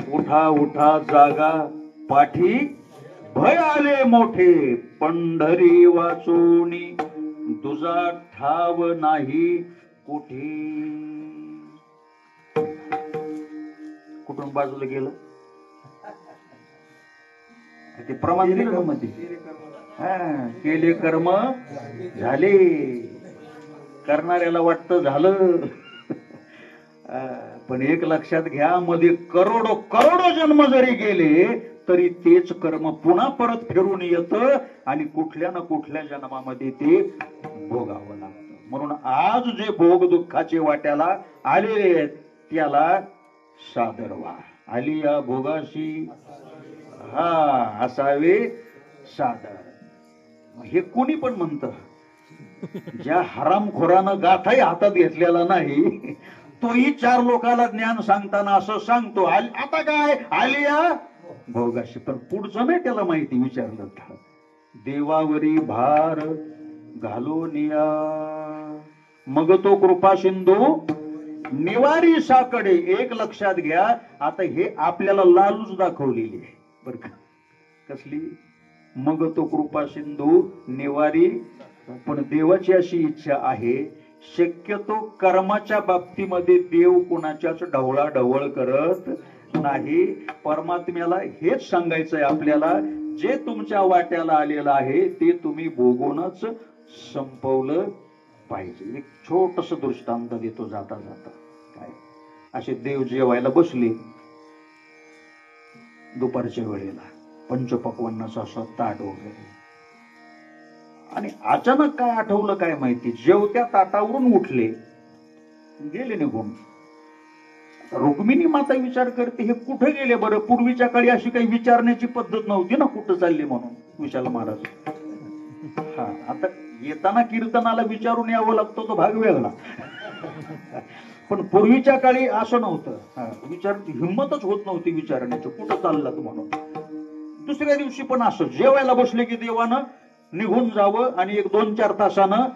उठा उठा जागा पाठी भय आले मोठे, पंढरी वाचोनी तुझा ठाव नाही कुठे. कुठून बाजूला गेलं ते प्रमाण दिलं ना मध्ये. केले कर्म झाले, करणाऱ्याला वाटतं झालं. पण एक लक्षात घ्या, मध्ये करोडो करोडो जन्म जरी गेले तरी तेच कर्म पुन्हा परत फिरून येतं आणि कुठल्या ना कुठल्या जन्मामध्ये ते भोगावं लागतं. म्हणून आज जे भोग दुःखाचे वाट्याला आलेले आहेत त्याला सादर व्हा. आली या भोगाशी हा असावे सादर. हे कोणी पण म्हणत, ज्या हरामखोरानं गाठाही हातात घेतलेला नाही तोही 4 लोकांना ज्ञान सांगताना असं सांगतो, आता काय आली या भोगाशी. पण पुढचं नाही त्याला माहिती विचारलं. देवावरी भार घालून या मग तो कृपा सिंधू निवारी साकडे. एक लक्षात घ्या, आता हे आपल्याला लालूच दाखवलेली आहे बर का. कसली? मग तो कृपा सिंधू निवारी. पण देवाची अशी इच्छा आहे, शक्यतो कर्माच्या बाबतीमध्ये देव कुणाच्याच ढवळाढवळ करत नाही. परमात्म्याला हेच सांगायचंय आपल्याला, जे तुमच्या वाट्याला आलेलं आहे ते तुम्ही भोगूनच संपवलं पाहिजे. एक छोटस दृष्टांत देतो जाता जाता. काय, असे देव जेवायला बसले दुपारच्या वेळेला, पंचपक्वान्नाचं असं ताट वगैरे, आणि अचानक काय आठवलं काय माहिती, जेवत्या ताटावरून उठले, गेले निघून. रुक्मिणी माता विचार करते, हे कुठे गेले बरं? पूर्वीच्या काळी अशी काही विचारण्याची पद्धत नव्हती ना, कुठं चालले म्हणून विशाल महाराज. हा, आता येताना कीर्तनाला विचारून यावं लागतो तो भाग वेगळा. पण पूर्वीच्या काळी असं नव्हतं. विचार हिंमतच होत नव्हती विचारण्याची, कुठं चाललात म्हणून. दुसऱ्या दिवशी पण असं जेवायला बसले की देवानं निघून जावं आणि 1-2-4 तासानं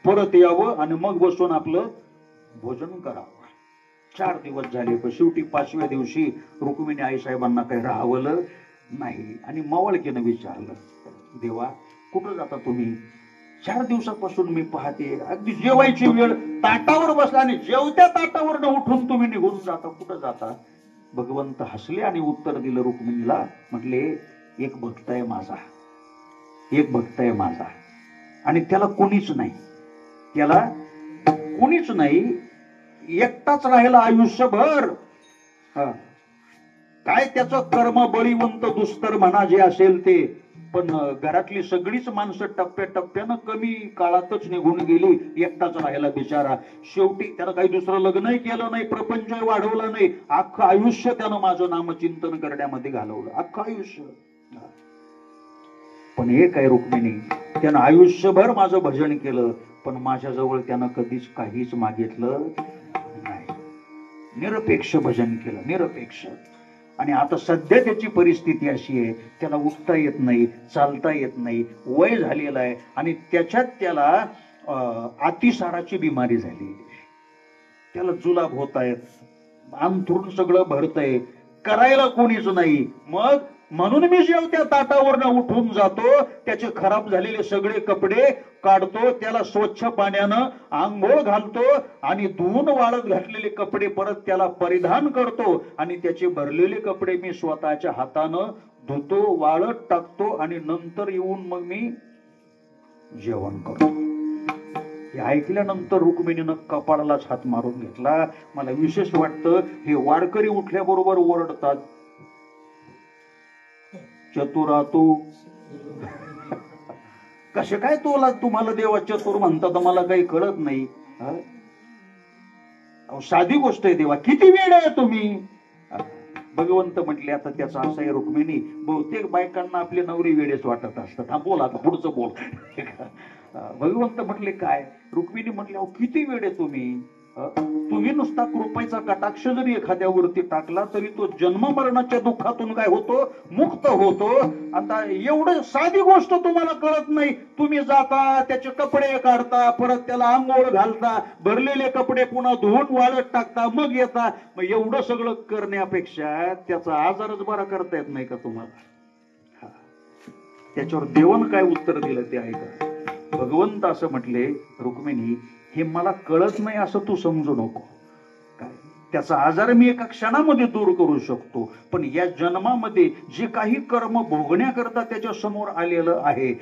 परत यावं आणि मग बसून आपलं भोजन करावं. 4 दिवस झाले, पण शेवटी 5व्या दिवशी रुक्मिणी आईसाहेबांना काही राहावलं नाही आणि मावळकीनं विचारलं, देवा कुठं जाता तुम्ही? 4 दिवसापासून मी पाहते, अगदी जेवायची वेळ ताटावर बसला आणि जेवत्या ताटावर उठून तुम्ही निघून जाता, कुठं जाता? भगवंत हसले आणि उत्तर दिलं रुक्मिणीला, म्हटले एक भक्त आहे माझा, एक भक्त आहे माझा, आणि त्याला कोणीच नाही, त्याला कोणीच नाही, एकटाच राहिला आयुष्यभर. काय त्याचं कर्म बळीवंत दुस्तर म्हणा जे असेल ते, पण घरातली सगळीच माणसं टप्प्याटप्प्यानं कमी काळातच निघून गेली, एकटाच राहिला बिचारा. शेवटी त्यानं काही दुसरं लग्नही केलं नाही, प्रपंच वाढवला नाही, अख्खं आयुष्य त्यानं माझं नामचिंतन करण्यामध्ये घालवलं, अख्खं आयुष्य. पण एक आहे रुक्मिणी, त्यानं आयुष्यभर माझं भजन केलं, पण माझ्याजवळ त्यानं कधीच काहीच मागितलं नाही. निरपेक्ष भजन केलं, निरपेक्ष. आणि आता सध्या त्याची परिस्थिती अशी आहे, त्याला उठता येत नाही, चालता येत नाही, वय झालेलं आहे, आणि त्याच्यात त्याला अतिसाराची बिमारी झालेली आहे. त्याला जुलाब होत आहेत, अंथरूण सगळं भरतंय, करायला कोणीच नाही. मग म्हणून मी जेवत्या ताटावरनं उठून जातो, त्याचे खराब झालेले सगळे कपडे काढतो, त्याला स्वच्छ पाण्यानं आंघोळ घालतो आणि धुवून वाळत घातलेले कपडे परत त्याला परिधान करतो, आणि त्याचे भरलेले कपडे मी स्वतःच्या हातानं धुतो, वाळत टाकतो, आणि नंतर येऊन मग मी जेवण करतो. हे ऐकल्यानंतर रुक्मिणीनं कपाळालाच हात मारून घेतला. मला विशेष वाटतं, हे वारकरी उठल्याबरोबर ओरडतात, चतुरा तू. कसे काय तुम्हाला देवा चतुर म्हणतात, मला काही कळत नाही. साधी गोष्ट आहे, देवा किती वेळ आहे तुम्ही? भगवंत म्हटले, आता त्याचा असं आहे रुक्मिणी, बहुतेक बायकांना आपले नवरी वेळेस वाटत असतात. हा बोल, आता पुढचं बोल. भगवंत म्हटले काय? रुक्मिणी म्हटले, अहो किती वेळ आहे तुम्ही? तुम्ही नुसता कृपेचा कटाक्ष जरी एखाद्यावरती टाकला तरी तो जन्म मरणाच्या दुःखातून काय होतो, मुक्त होतो. आता एवढं साधी गोष्ट तुम्हाला कळत नाही. तुम्ही जाता, त्याचे कपडे काढता, परत त्याला आंघोळ घालता, भरलेले कपडे पुन्हा धुवून वाळत टाकता, मग येता. मग एवढं सगळं करण्यापेक्षा त्याचा आजारच बरा करता येत नाही का तुम्हाला? त्याच्यावर देवन काय उत्तर दिलं ते ऐका. भगवंत असं म्हटले, रुक्मिणी हे मला कळत नाही असं तू समजू नको. काय त्याचा आजार मी एका क्षणामध्ये दूर करू शकतो, पण या जन्मामध्ये जे काही कर्म भोगण्याकरता त्याच्या समोर आलेलं आहे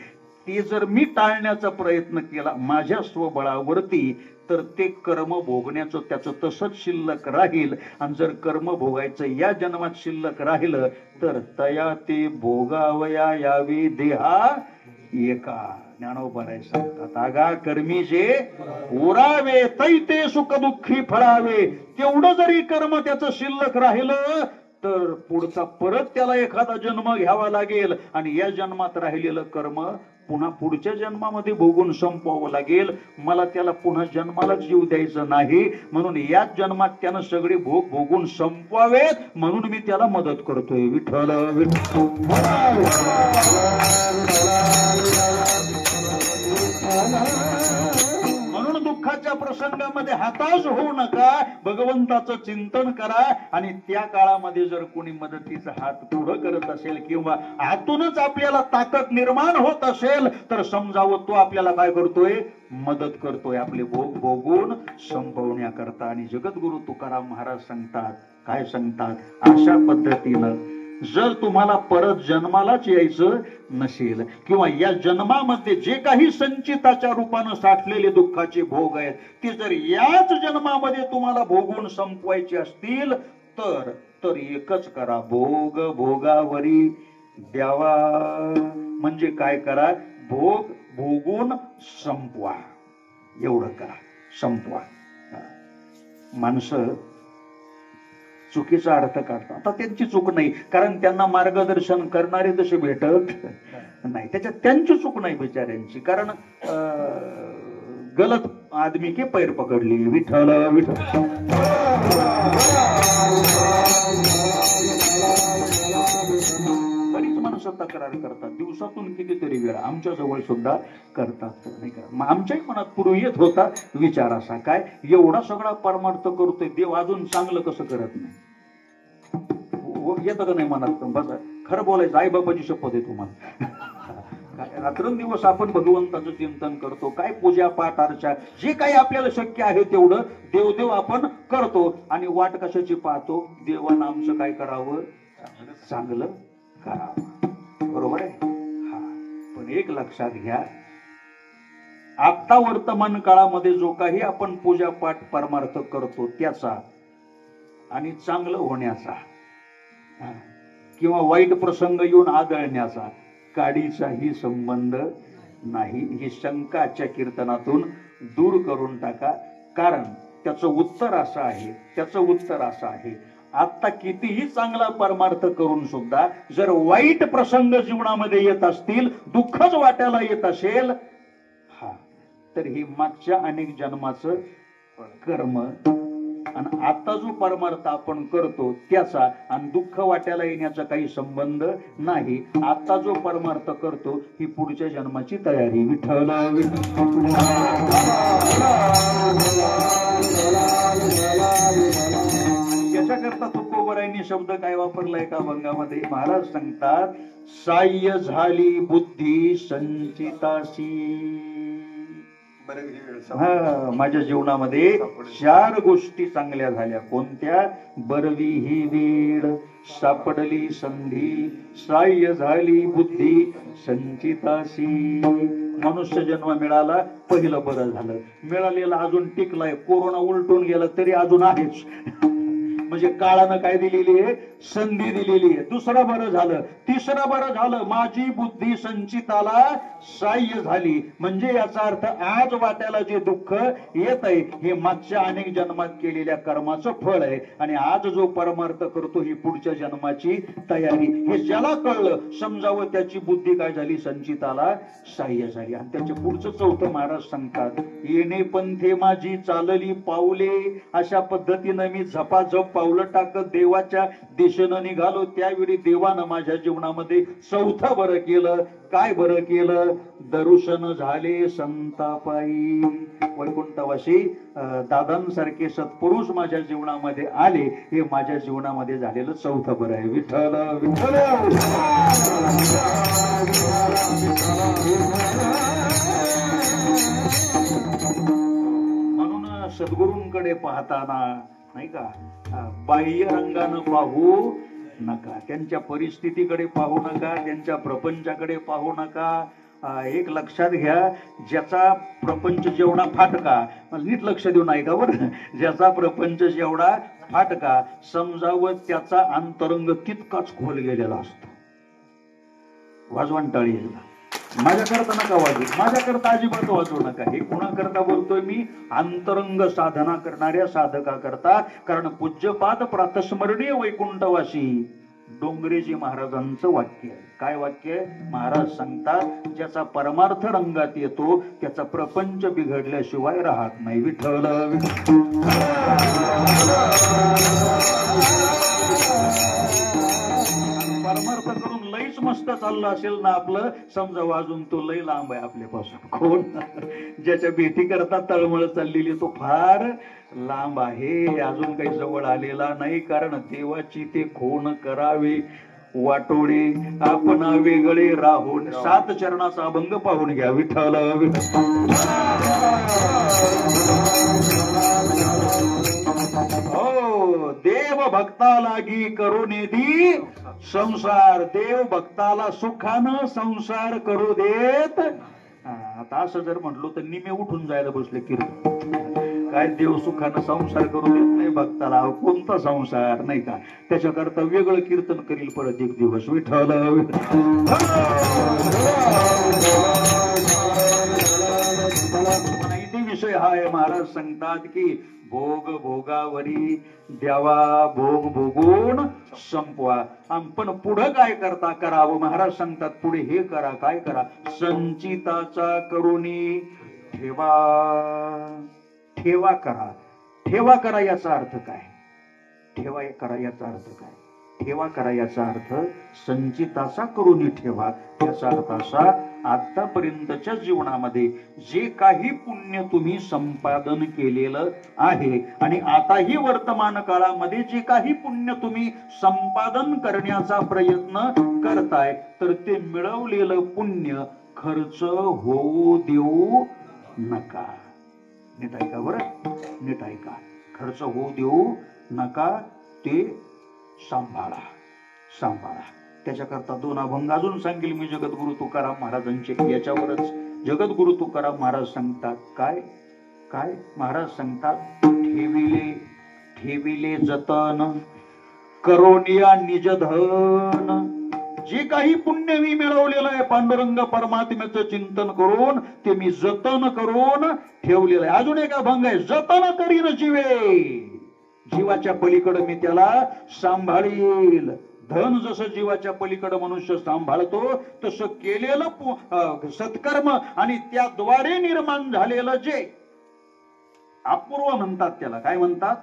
ते जर मी टाळण्याचा प्रयत्न केला माझ्या स्वबळावरती तर ते कर्म भोगण्याचं त्याचं तसंच शिल्लक राहील. आणि जर कर्म भोगायचं या जन्मात शिल्लक राहिलं तर तया ते भोगावया यावी देहा एका. ज्ञानोबराय सांगतात, आगा कर्मी जे उरावे तैते सुख दुःखी फळावे. तेवढं जरी कर्म त्याचं शिल्लक राहिलं तर पुढचा परत त्याला एखादा जन्म घ्यावा लागेल आणि या जन्मात राहिलेलं कर्म पुन्हा पुढच्या जन्मामध्ये भोगून संपवावं लागेल. मला त्याला पुन्हा जन्मालाच जीव द्यायचं नाही, म्हणून याच जन्मात त्यानं सगळे भोग भोगून संपवावेत म्हणून मी त्याला मदत करतोय. विठ्ठल म्हणून दुःखाच्या प्रसंगामध्ये हताश होऊ नका, भगवंताचं चिंतन करा. आणि त्या काळामध्ये जर कोणी मदतीचा हात पुढं करत असेल किंवा आतूनच आपल्याला ताकद निर्माण होत असेल तर समजावं तो आपल्याला काय करतोय, मदत करतोय आपले भोग भोगून संपवण्याकरता. आणि जगद्गुरु तुकाराम महाराज सांगतात, काय सांगतात, अशा पद्धतीनं जर तुम्हाला परत जन्मालाच यायचं नसेल किंवा या जन्मामध्ये जे काही संचिताच्या रूपानं साठलेले दुःखाचे भोग आहेत ते जर याच जन्मामध्ये तुम्हाला भोगून संपवायचे असतील तर तर एकच करा, भोग भोगावरी द्यावा. म्हणजे काय करा, भोग भोगून संपवा, एवढं करा, संपवा. माणसं चुकीचा अर्थ काढतात. आता त्यांची चूक नाही, कारण त्यांना मार्गदर्शन करणारे तसे भेटत नाही. त्याच्यात त्यांची चूक नाही बिचाऱ्यांची, कारण गलत आदमी के पैर पकडली. विठ्ठल विठ्ठल. बरीच माणसं तक्रार करतात, दिवसातून कितीतरी वेळा आमच्या जवळ सुद्धा करतात. नाही का, आमच्याही मनात पूर्वी येत होता विचार असा, काय एवढा सगळा परमार्थ करतोय देव अजून चांगलं कसं करत नाही. येतं का नाही मनात? बस खरं बोलायचं, आई बाबाची शपथ आहे तुम्हाला. रात्रंदिवस आपण भगवंताचं चिंतन करतो, काय पूजा पाठ अर्चा जे काही आपल्याला शक्य आहे तेवढं देवदेव आपण करतो. आणि वाट कशाची पाहतो, देवानं आमचं काय करावं, चांगलं करावं. बरोबर आहे. हा, पण एक लक्षात घ्या, आता वर्तमान काळामध्ये जो काही आपण पूजा पाठ परमार्थ करतो त्याचा आणि चांगलं होण्याचा किंवा वाईट प्रसंग येऊन आदळण्याचा काडीचाही संबंध नाही. ही शंकाच्या कीर्तनातून दूर करून टाका. कारण त्याचं उत्तर असं आहे, आता कितीही चांगला परमार्थ करून सुद्धा जर वाईट प्रसंग जीवनामध्ये येत असतील, दुःखच वाट्याला येत असेल, तर ही मागच्या अनेक जन्माचं कर्म आणि आता जो परमार्थ आपण करतो त्याचा आणि दुःख वाट्याला येण्याचा काही संबंध नाही. आता जो परमार्थ करतो ही पुढच्या जन्माची तयारी. विठ्ठल याच्याकरता तुकोबरायांनी शब्द काय वापरलाय का भंगामध्ये? महाराज सांगतात, साह्य झाली बुद्धी संचिताशी. माझ्या जीवनामध्ये 4 गोष्टी चांगल्या झाल्या. कोणत्या? बरवी ही वेळ, सापडली संधी, साह्य झाली बुद्धी संचिताशी. मनुष्य जन्म मिळाला, पहिलं बरं झालं. मिळालेला अजून टिकलाय, कोरोना उलटून गेला तरी अजून आहेच. म्हणजे काळानं काय दिलेली आहे, संधी दिलेली आहे. दुसरं बरं झालं. तिसरं बरं झालं, माझी बुद्धी संचिताला सहाय्य झाली. म्हणजे याचा अर्थ आज वाट्याला जे दुःख येत आहे हे मागच्या अनेक जन्मात केलेल्या कर्माचं फळ आहे. आणि आज जो परमार्थ करतो ही पुढच्या जन्माची तयारी. हे ज्याला कळलं समजावं त्याची बुद्धी काय झाली, संचिताला सहाय्य झाली. आणि त्याच्या पुढचं चौथं महाराज सांगतात, येणे पंथे माझी चालली पाऊले. अशा पद्धतीनं मी झपाझप पावलं टाकत देवाच्या दिशेनं निघालो. त्यावेळी देवानं माझ्या जीवनामध्ये चौथं बरं केलं. काय बरं केलं, दर्शन झाले संतापाई. वैकुंठवासी दादांसारखे सत्पुरुष माझ्या जीवनामध्ये आले. हे माझ्या जीवनामध्ये झालेलं चौथं बरं आहे. विठ्ठल विठ्ठल. म्हणून सद्गुरूंकडे पाहताना नाही का बाह्य रंगानं पाहू नका, त्यांच्या परिस्थितीकडे पाहू नका, त्यांच्या प्रपंचाकडे पाहू नका. एक लक्षात घ्या, ज्याचा प्रपंच जेवढा फाटका, नीट लक्ष देऊन ऐका बरं, ज्याचा प्रपंच जेवढा फाटका समजावं त्याचा अंतरंग तितकाच खोल गेलेला असतो. वाजवण टाळी माझ्याकरता नका वाजू, माझ्याकरता अजिबात वाजवू नका. हे कुणाकरता बोलतोय मी, अंतरंग साधना करणाऱ्या साधका करता. कारण पूज्यपाद प्रातस्मरणीय वैकुंठवासी डोंगरेजी महाराजांचं वाक्य आहे. काय वाक्य आहे, महाराज सांगतात, ज्याचा परमार्थ रंगात येतो त्याचा प्रपंच बिघडल्याशिवाय राहत नाही. विठ्ठल परमार्थ करून लईच मस्त चाललं असेल ना आपलं, समजा अजून तो लई लांब आहे आपल्यापासून. कोण ज्याच्या भेटी करता तळमळ चाललेली तो फार लांब आहे, अजून काही जवळ आलेला नाही. कारण देवाची ते खून करावे वाटोळे, आपण वेगळे राहून. 7 चरणाचा अभंग पाहून घ्या. विठ्ठल हो, देव भक्ता लागी करू नेदी संसार. देव भक्ताला सुखानं संसार करू देत. आता असं जर म्हटलो तर निमे उठून जायला बसले कीर्तन. काय देव सुखानं संसार करू देत नाही भक्ताला, कोणता संसार नाही का. त्याच्याकरता वेगळं कीर्तन करील परत एक दिवस. विठ्ठल इथे विषय हा आहे. महाराज सांगतात की भोग भोगावरी द्यावा, भोग भोगून संपवा. पण पुढं काय करता करावं, महाराज सांगतात पुढे हे करा. काय करा, संचिताचा करुणी ठेवा. ठेवा करा. ठेवा करा याचा अर्थ काय, ठेवा करा याचा अर्थ काय, ठेवा करा याचा अर्थ संचिताचा करुणी ठेवा. याचा अर्थ असा, आतापर्यंतच्या जीवनामध्ये जे काही पुण्य तुम्ही संपादन केलेलं आहे आणि आताही वर्तमान काळामध्ये जे काही पुण्य तुम्ही संपादन करण्याचा प्रयत्न करताय, तर ते मिळवलेलं पुण्य खर्च होऊ देऊ नका. नीट ऐका बरं, नीट ऐका. खर्च होऊ देऊ नका, ते सांभाळा, सांभाळा. त्याच्याकरता 2 अभंग अजून सांगेल मी जगद्गुरु तुकाराम महाराजांचे. याच्यावरच जगद्गुरु तुकाराम महाराज सांगतात. काय काय महाराज सांगतात, ठेविले ठेविले जतन करोनिया निज धन. जे काही पुण्य मी मिळवलेलं आहे पांडुरंग परमात्म्याचं चिंतन करून, ते मी जतन करून ठेवलेलं आहे. अजून एक अभंग आहे, जतन करीन जीवे. जीवाच्या पलीकडे मी त्याला सांभाळील. धन जसं जीवाच्या पलीकडे मनुष्य सांभाळतो, तसं केलेलं सत्कर्म आणि त्याद्वारे निर्माण झालेलं जे अपूर्व म्हणतात, त्याला काय म्हणतात,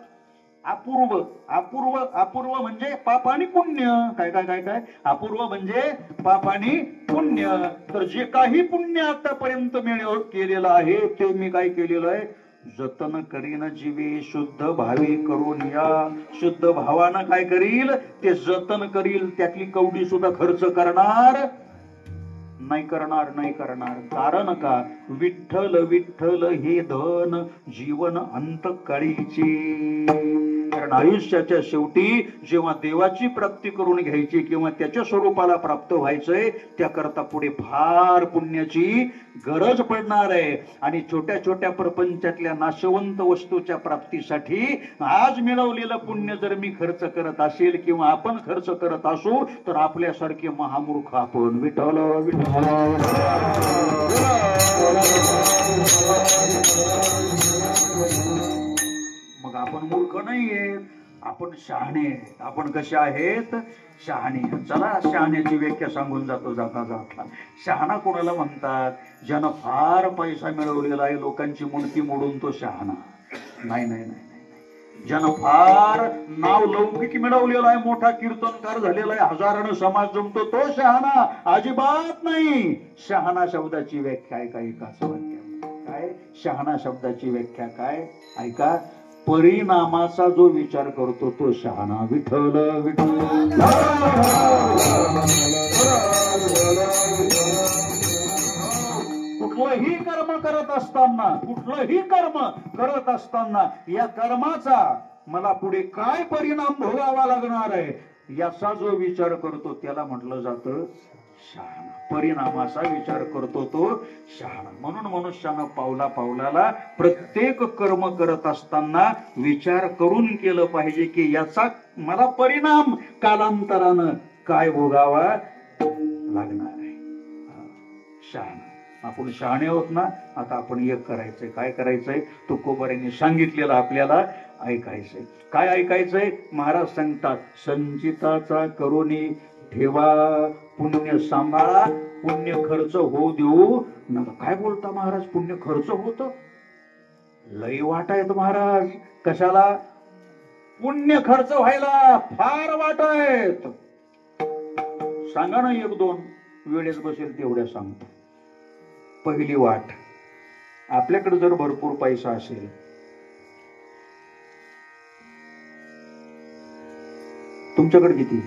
अपूर्व. अपूर्व अपूर्व म्हणजे पाप आणि पुण्य. काय काय काय काय अपूर्व म्हणजे पाप आणि पुण्य. तर जे काही पुण्य आतापर्यंत मी केलेलं आहे ते मी काय केलेलं आहे, जतन करीन जीवे शुद्ध भावे करून या. शुद्ध भावानं काय करील, ते जतन करील. त्यातली कवडी सुद्धा खर्च करणार नाही करणार, नाही करणार. कारण का? विठ्ठल विठ्ठल हे धन जीवन अंतकाळीचे. कारण आयुष्याच्या शेवटी जेव्हा देवाची प्राप्ती करून घ्यायची किंवा त्याच्या स्वरूपाला प्राप्त व्हायचंय, त्याकरता पुढे फार पुण्याची गरज पडणार आहे. आणि छोट्या छोट्या प्रपंचातल्या नाशवंत वस्तूच्या प्राप्तीसाठी आज मिळवलेलं पुण्य जर मी खर्च करत असेल किंवा आपण खर्च करत असू, तर आपल्यासारखे महामूर्ख आपण. विठ्ठल विठ्ठल. मग आपण मूर्ख नाहीये, आपण शहाणे आहेत. आपण कसे आहेत? शहाणे. चला शहाण्याची व्याख्या सांगून जातो जाता जाता. शहाणा कोणाला म्हणतात? ज्यानं फार पैसा मिळवलेला आहे, लोकांची मुंडकी मोडून तो शहाणा. नाही नाही नाही. ज्यानं फार नाव लौकिक मिळवलेला आहे, मोठा कीर्तनकार झालेला आहे, हजारानं समाज जमतो, तो शहाणा अजिबात नाही. शहाणा शब्दाची व्याख्या आहे काय? एकाच वाक्य काय? शहाणा शब्दाची व्याख्या काय? ऐका. परिणामाचा जो विचार करतो तो शहाणा. विठ्ठल विठ्ठल. कुठलंही कर्म करत असताना, कुठलंही कर्म करत असताना या कर्माचा मला पुढे काय परिणाम भोगावा लागणार आहे याचा जो विचार करतो त्याला म्हटलं जातं शहाणा. परिणामाचा विचार करतो तो शहाणा. म्हणून मनुष्यानं पावला पावलाला प्रत्येक कर्म करत असताना विचार करून केलं पाहिजे की याचा मला परिणाम कालांतरानं काय भोगावा लागणार आहे. शहाणा. आपण शहाणे आहोत ना. आता आपण एक करायचंय. काय करायचंय? तुकोबारांनी सांगितलेलं आपल्याला ऐकायचंय. काय ऐकायचंय? महाराज सांगतात, संचिताचा करुणी ठेवा, पुण्य सांभाळा, पुण्य खर्च होऊ देऊ नका. काय बोलता महाराज? पुण्य खर्च होत? लई वाट आहेत महाराज. कशाला? पुण्य खर्च व्हायला फार वाट आहेत. सांगा ना एक दोन. वेळेस बसेल तेवढ्या सांगतो. पहिली वाट, आपल्याकडे जर भरपूर पैसा असेल, तुमच्याकडे किती?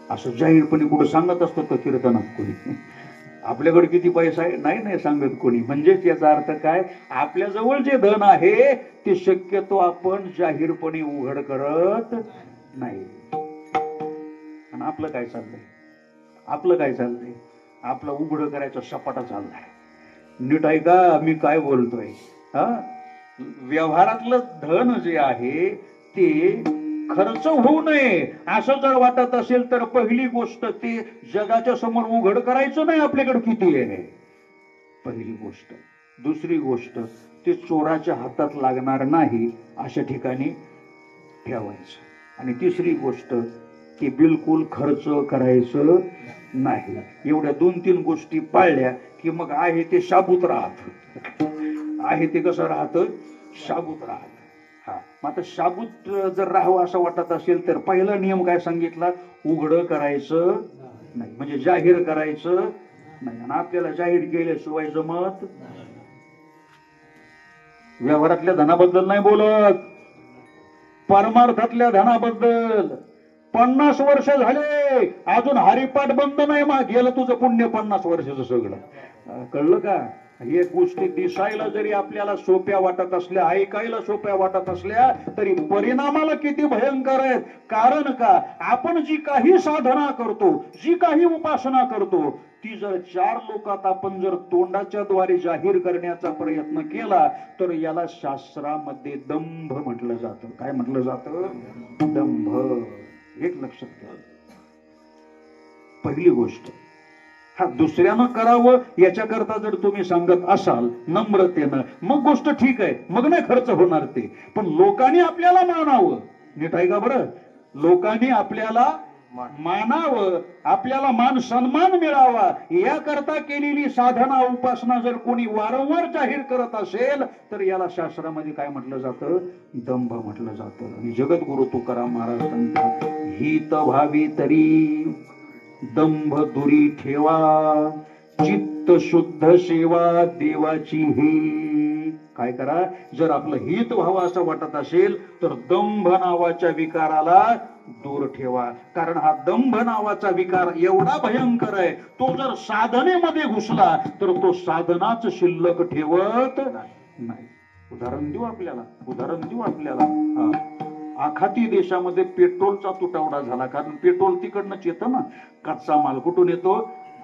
असं जाहीरपणे कुठं सांगत असतो का कीर्तनात कोणी? आपल्याकडे किती पैसा आहे? नाही नाही सांगत कोणी. म्हणजेच याचा अर्थ काय? आपल्या जवळ जे धन आहे ते शक्यतो आपण जाहीरपणे उघड करत नाही. आणि आपलं काय चाललंय? आपलं काय चाललंय? आपलं उघड करायचा सपाटा चाललाय. नीट ऐका मी काय बोलतोय. व्यवहारातलं धन जे आहे ते खर्च होऊ नये असं जर वाटत असेल तर पहिली गोष्ट ते जगाच्या समोर उघड करायचं नाही आपल्याकडे किती आहे. पहिली गोष्ट. दुसरी गोष्ट, ते चोराच्या हातात लागणार नाही अशा ठिकाणी ठेवायचं. आणि तिसरी गोष्ट, ते बिलकुल खर्च करायचं नाही. एवढ्या 2-3 गोष्टी पाळल्या की मग आहे ते शाबूत राहत. आहे ते कसं राहत? शाबूत राहत. हा. मग आता शाबूत जर राहावं असं वाटत असेल तर पहिला नियम काय सांगितला? उघड करायचं नाही. म्हणजे जाहीर करायचं नाही. आणि आपल्याला जाहीर केल्याशिवाय जमत. व्यवहारातल्या धनाबद्दल नाही बोलत, परमार्थातल्या धनाबद्दल. 50 वर्ष झाले अजून हरिपाठ बंद नाही. मग गेलं तुझं पुण्य 50 वर्षाचं सगळं. कळलं का? हे गोष्टी दिसायला जरी आपल्याला सोप्या वाटत असल्या, ऐकायला सोप्या वाटत असल्या, तरी परिणामाला किती भयंकर आहेत. कारण का? आपण जी काही साधना करतो, जी काही उपासना करतो, ती जर 4 लोकात आपण जर तोंडाच्या द्वारे जाहीर करण्याचा प्रयत्न केला तर याला शास्त्रामध्ये दंभ म्हटलं जातं. काय म्हटलं जातं? दंभ. एक लक्षात घ्या. पहिली गोष्ट. हा, दुसऱ्यानं करावं याच्याकरता जर तुम्ही सांगत असाल नम्रतेनं, मग गोष्ट ठीक आहे, मग नाही खर्च होणार ते. पण लोकांनी आपल्याला मानावं. नीट आहे का बरं? लोकांनी आपल्याला मानावं, आपल्याला मान सन्मान मिळावा याकरता केलेली साधना उपासना जर कोणी वारंवार जाहीर करत असेल तर याला शास्त्रामध्ये काय म्हटलं जातं? दंभ म्हटलं जातं. आणि जगद्गुरु तुकाराम महाराज सांगतात, हित व्हावी तरी दंभ दुरी ठेवा, चित्त शुद्ध सेवा देवाची हे. काय करा, जर आपलं हित व्हावं असं वाटत असेल तर दंभ नावाच्या विकाराला दूर ठेवा. कारण हा दंभ नावाचा विकार एवढा भयंकर आहे, तो जर साधनेमध्ये घुसला तर तो साधनाच शिल्लक ठेवत नाही. उदाहरण देऊ आपल्याला. आखाती देशामध्ये पेट्रोलचा तुटवडा झाला, कारण पेट्रोल तिकडनंच येतं ना, कच्चा माल कुठून येतो,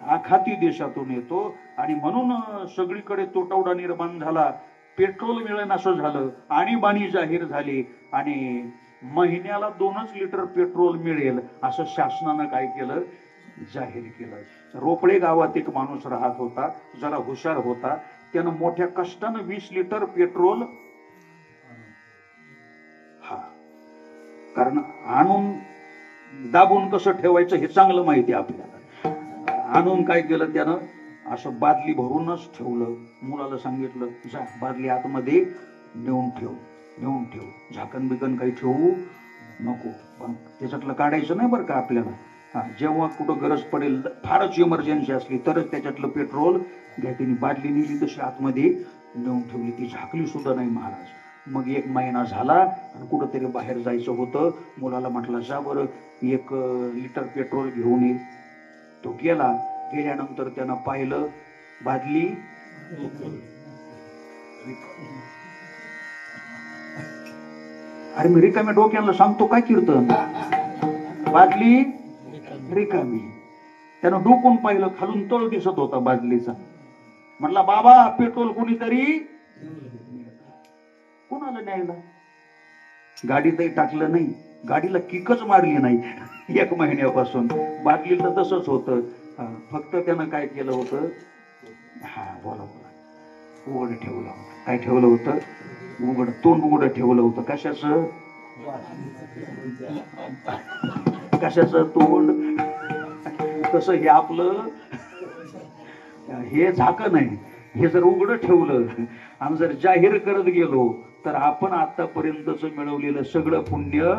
आखाती देशातून येतो, आणि म्हणून सगळीकडे तुटवडा निर्माण झाला. पेट्रोल मिळेनासं झालं, आणीबाणी जाहीर झाली, आणि महिन्याला 2 लिटर पेट्रोल मिळेल असं शासनानं काय केलं, जाहीर केलं. रोपडे गावात एक माणूस राहत होता, जरा हुशार होता. त्यानं मोठ्या कष्टानं 20 लिटर पेट्रोल, कारण आणून दाबून कसं ठेवायचं हे चांगलं माहिती आपल्याला, आणून काय केलं त्यानं, असं बादली भरूनच ठेवलं. मुलाला सांगितलं, जा बादली आतमध्ये नेऊन ठेव, झाकण बिकन काही ठेवू नको, पण त्याच्यातलं काढायचं नाही बरं का आपल्याला. जेव्हा कुठं गरज पडेल, फारच इमर्जन्सी असली तरच त्याच्यातलं पेट्रोल घ्या. त्यांनी बादली नेली तशी आतमध्ये नेऊन ठेवली, ती झाकली सुद्धा नाही महाराज. मग 1 महिना झाला आणि कुठंतरी बाहेर जायचं होतं. मुलाला म्हटलं, जा बरं 1 लिटर पेट्रोल घेऊन ये. तो गेला. गेल्यानंतर त्यानं पाहिलं, बादली अरे मी रिकाम्या डोक्याला सांगतो काय कीर्तन, बादली रिकामी. त्यानं डोकून पाहिलं, खालून तळ दिसत होता बादलीचा. म्हटला, बाबा पेट्रोल कोणीतरी कोणाला न्यायला. गाडीतही टाकलं नाही, गाडीला किकच मारली नाही 1 महिन्यापासून. बादलीला तसंच होतं. फक्त त्यानं काय केलं होतं, बोला उघड ठेवलं होतं. काय ठेवलं होतं, तोंड उघड ठेवलं होतं. कशाचं तोंड, तसं हे आपलं हे झाकण आहे, हे जर उघड ठेवलं आणि जर जाहीर करत गेलो तर आपण आतापर्यंतच मिळवलेलं सगळं पुण्य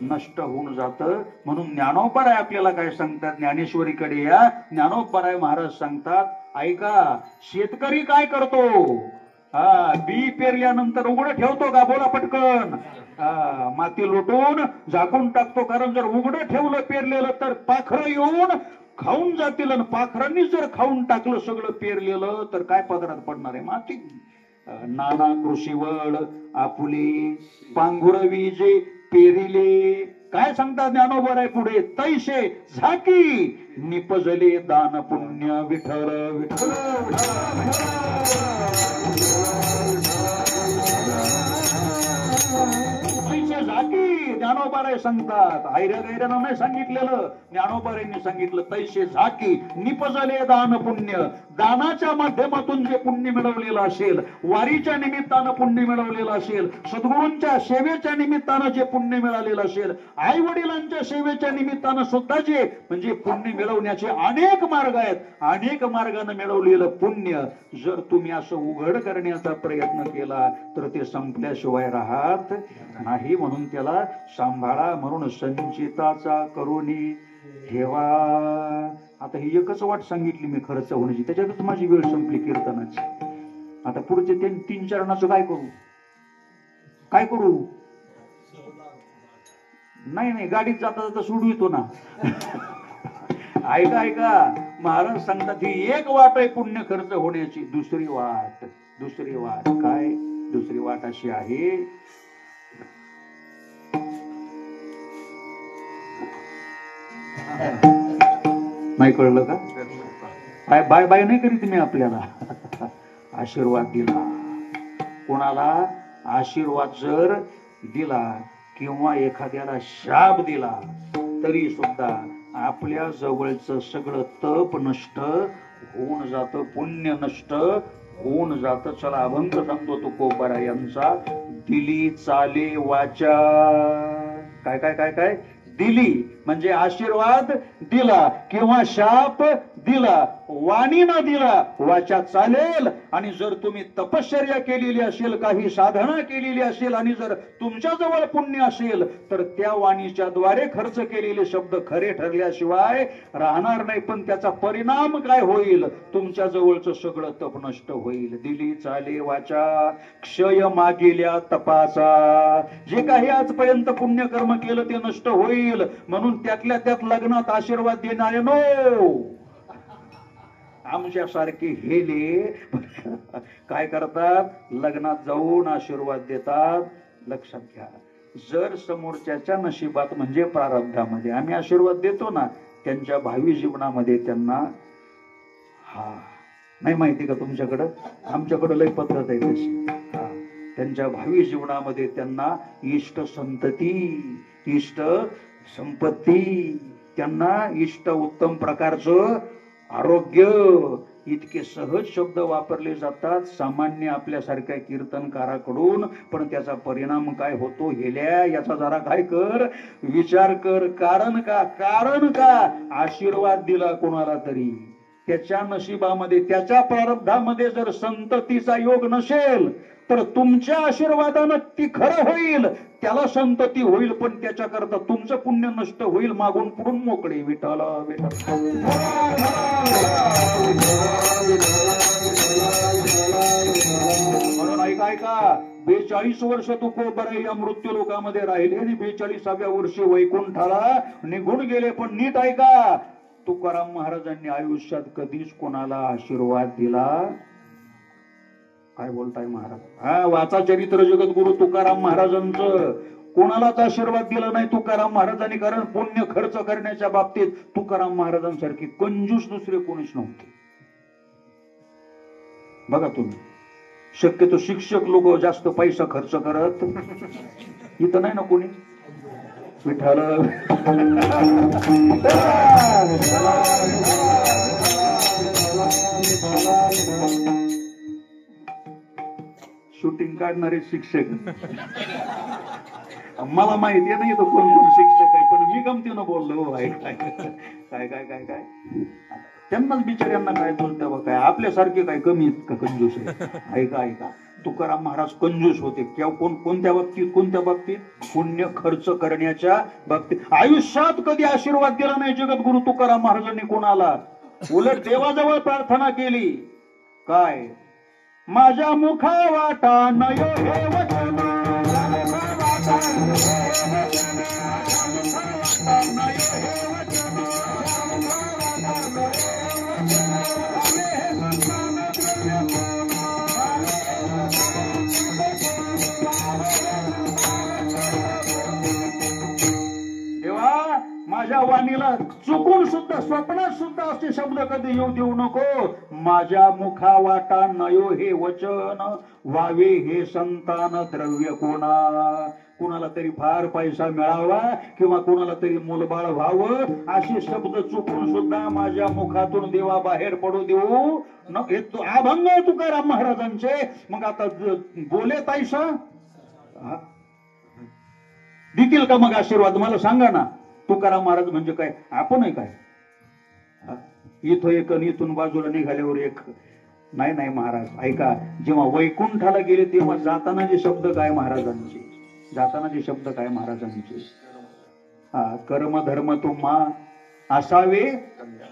नष्ट होऊन जातं. म्हणून ज्ञानोबराय आपल्याला काय सांगतात, ज्ञानेश्वरीकडे या. ज्ञानोबराय महाराज सांगतात, ऐका, शेतकरी काय करतो, बी पेरल्यानंतर उघड ठेवतो का, बोला पटकन, माती लोटून झाकून टाकतो. कारण जर उघड ठेवलं पेरलेलं तर पाखरं येऊन खाऊन जातील, आणि पाखरांनी जर खाऊन टाकलं सगळं पेरलेलं तर काय पदरात पडणार आहे, माती. नाना कृषीवळ आपुले पांघुरवी जे पेरिले, काय सांगतात ज्ञानोबराय पुढे, तैसे झाकी निपजले दान पुण्य विठ्ठल विठ्ठल. झाकी ज्ञानोबराय सांगतात, आयऱ्या गैऱ्यानं नाही सांगितलेलं, ज्ञानोबरायांनी सांगितलं, तैसे झाकी निपजले दान पुण्य. दानाच्या माध्यमातून जे पुण्य मिळवलेलं असेल, वारीच्या निमित्तानं पुण्य मिळवलेलं असेल, सद्गुरूंच्या सेवेच्या निमित्तानं जे पुण्य मिळालेलं असेल, आई वडिलांच्या सेवेच्या निमित्तानं सुद्धा जे म्हणजे पुण्य मिळवण्याचे अनेक मार्ग आहेत, अनेक मार्गाने मिळवलेलं पुण्य जर तुम्ही असं उघड करण्याचा प्रयत्न केला तर ते संपल्याशिवाय राहत नाही. म्हणून त्याला सांभाळा. म्हणून संचिताचा करुणी ठेवा. आता ही एकच वाट सांगितली मी खर्च होण्याची, त्याच्यातच माझी वेळ संपली कीर्तनाची. आता पुढचे 3 चरणाचं काय करू, नाही गाडीत जाता जाता सोडवितो ना. ऐका, महाराज सांगतात ही एक वाट आहे पुण्य खर्च होण्याची. दुसरी वाट काय, दुसरी वाट अशी आहे, नाही कळलं का, बाय बाय नाही करीत मी आपल्याला. आशीर्वाद दिला, कोणाला आशीर्वाद जर दिला किंवा एखाद्याला शाप दिला तरी सुद्धा आपल्या जवळचं सगळं तप नष्ट होऊन जातं, पुण्य नष्ट होऊन जातं. चला अभंग सांगतो तुकोबाराय यांचा, दिली चाले वाचा. काय दिली म्हणजे आशीर्वाद दिला किंवा शाप दिला, वाणीनं दिला, वाचा चालेल. आणि जर तुम्ही तपश्चर्या केलेली असेल, काही साधना केलेली असेल आणि जर तुमच्या जवळ पुण्य असेल तर त्या वाणीच्या द्वारे खर्च केलेले शब्द खरे ठरल्याशिवाय राहणार नाही. पण त्याचा परिणाम काय होईल? तुमच्या जवळचं सगळं तप नष्ट होईल. दिली चाले वाचा क्षय मागेल्या तपाचा. जे काही आजपर्यंत पुण्यकर्म केलं ते नष्ट होईल. म्हणून त्यातल्या त्यात लग्नात आशीर्वाद देणारे नो, आमच्यासारखे हेले काय करतात? लग्नात जाऊन आशीर्वाद देतात. लक्षात घ्या, जर समोरच्याच्या नशिबात म्हणजे प्रारब्धामध्ये आम्ही आशीर्वाद देतो ना, त्यांच्या भावी जीवनामध्ये त्यांना नाही माहिती का तुमच्याकडं? आमच्याकडं लय पद्धत आहे तशी. त्यांच्या भावी जीवनामध्ये त्यांना इष्ट संतती, इष्ट संपत्ती, त्यांना इष्ट उत्तम प्रकारचं आरोग्य, इतके सहज शब्द वापरले जातात सामान्य आपल्यासारख्या कीर्तनकाराकडून. पण त्याचा परिणाम काय होतो हेल्या, याचा जरा काय कर, विचार कर. कारण का आशीर्वाद दिला कोणाला तरी, त्याच्या नशिबामध्ये त्याच्या प्रारब्धामध्ये जर संततीचा योग नसेल तर तुमच्या आशीर्वादानं ती खरं होईल, त्याला संतती होईल, पण त्याच्याकरता तुमचं पुण्य नष्ट होईल. मागून पुढून मोकळे. विठाला म्हणून ऐका 42 वर्ष तू बरं या मृत्यू लोकामध्ये राहिले आणि 42व्या वर्षी वैकुंठाला निघून गेले. पण नीट ऐका, तुकाराम महाराजांनी आयुष्यात कधीच कोणाला आशीर्वाद दिला? काय बोलताय महाराज? वाचा चरित्र जगद्गुरु तुकाराम महाराजांचं. कोणालाच आशीर्वाद दिला नाही तुकाराम महाराजांनी. कारण पुण्य खर्च करण्याच्या बाबतीत तुकाराम महाराजांसारखी कंजूस दुसरे कोणीच नव्हते. बघा तुम्ही, शक्यतो शिक्षक लोक जास्त पैसा खर्च करत, इथं नाही ना कोणी. विठाल शूटिंग काढणारे शिक्षक, मला माहिती नाही तो कोण कोण शिक्षक आहे, पण मी गमतीनं बोललो. काय काय काय काय काय काय त्यांनाच बिचाऱ्यांना काय बोलते बघ. काय आपल्यासारखे काय कमी का कंजूस आहे? ऐका, तुकाराम महाराज कंजूस होते. कोणत्या बाबतीत? पुण्य खर्च करण्याच्या बाबतीत. आयुष्यात कधी आशीर्वाद दिला नाही जगद्गुरु तुकाराम महाराजांनी कोणाला. उलट देवाजवळ प्रार्थना केली. काय? माझ्या मुखा वाटा नयो हे वचन, देवा माझ्या वाणीला चुकून सुद्धा स्वप्नात सुद्धा असे शब्द कधी येऊ देऊ नको. माझ्या मुखा वाटा नयो हे वचन, व्हावे हे संतान द्रव्य कुणाला तरी फार पैसा मिळावा किंवा कुणाला तरी मुलबाळ व्हावं, असे शब्द चुकून सुद्धा माझ्या मुखातून देवा बाहेर पडू देऊ नको. अभंग तुकाराम महाराजांचे. मग आता बोले ताईसा देतील का मग आशीर्वाद? मला सांगा ना. तुकाराम महाराज म्हणजे काय? आपण आहे काय? इथं एक आणि इथून बाजूला निघाल्यावर एक? नाही महाराज. ऐका, जेव्हा वैकुंठाला गेले तेव्हा जाताना जे शब्द काय महाराजांचे? कर्म धर्म तुम्हा असावे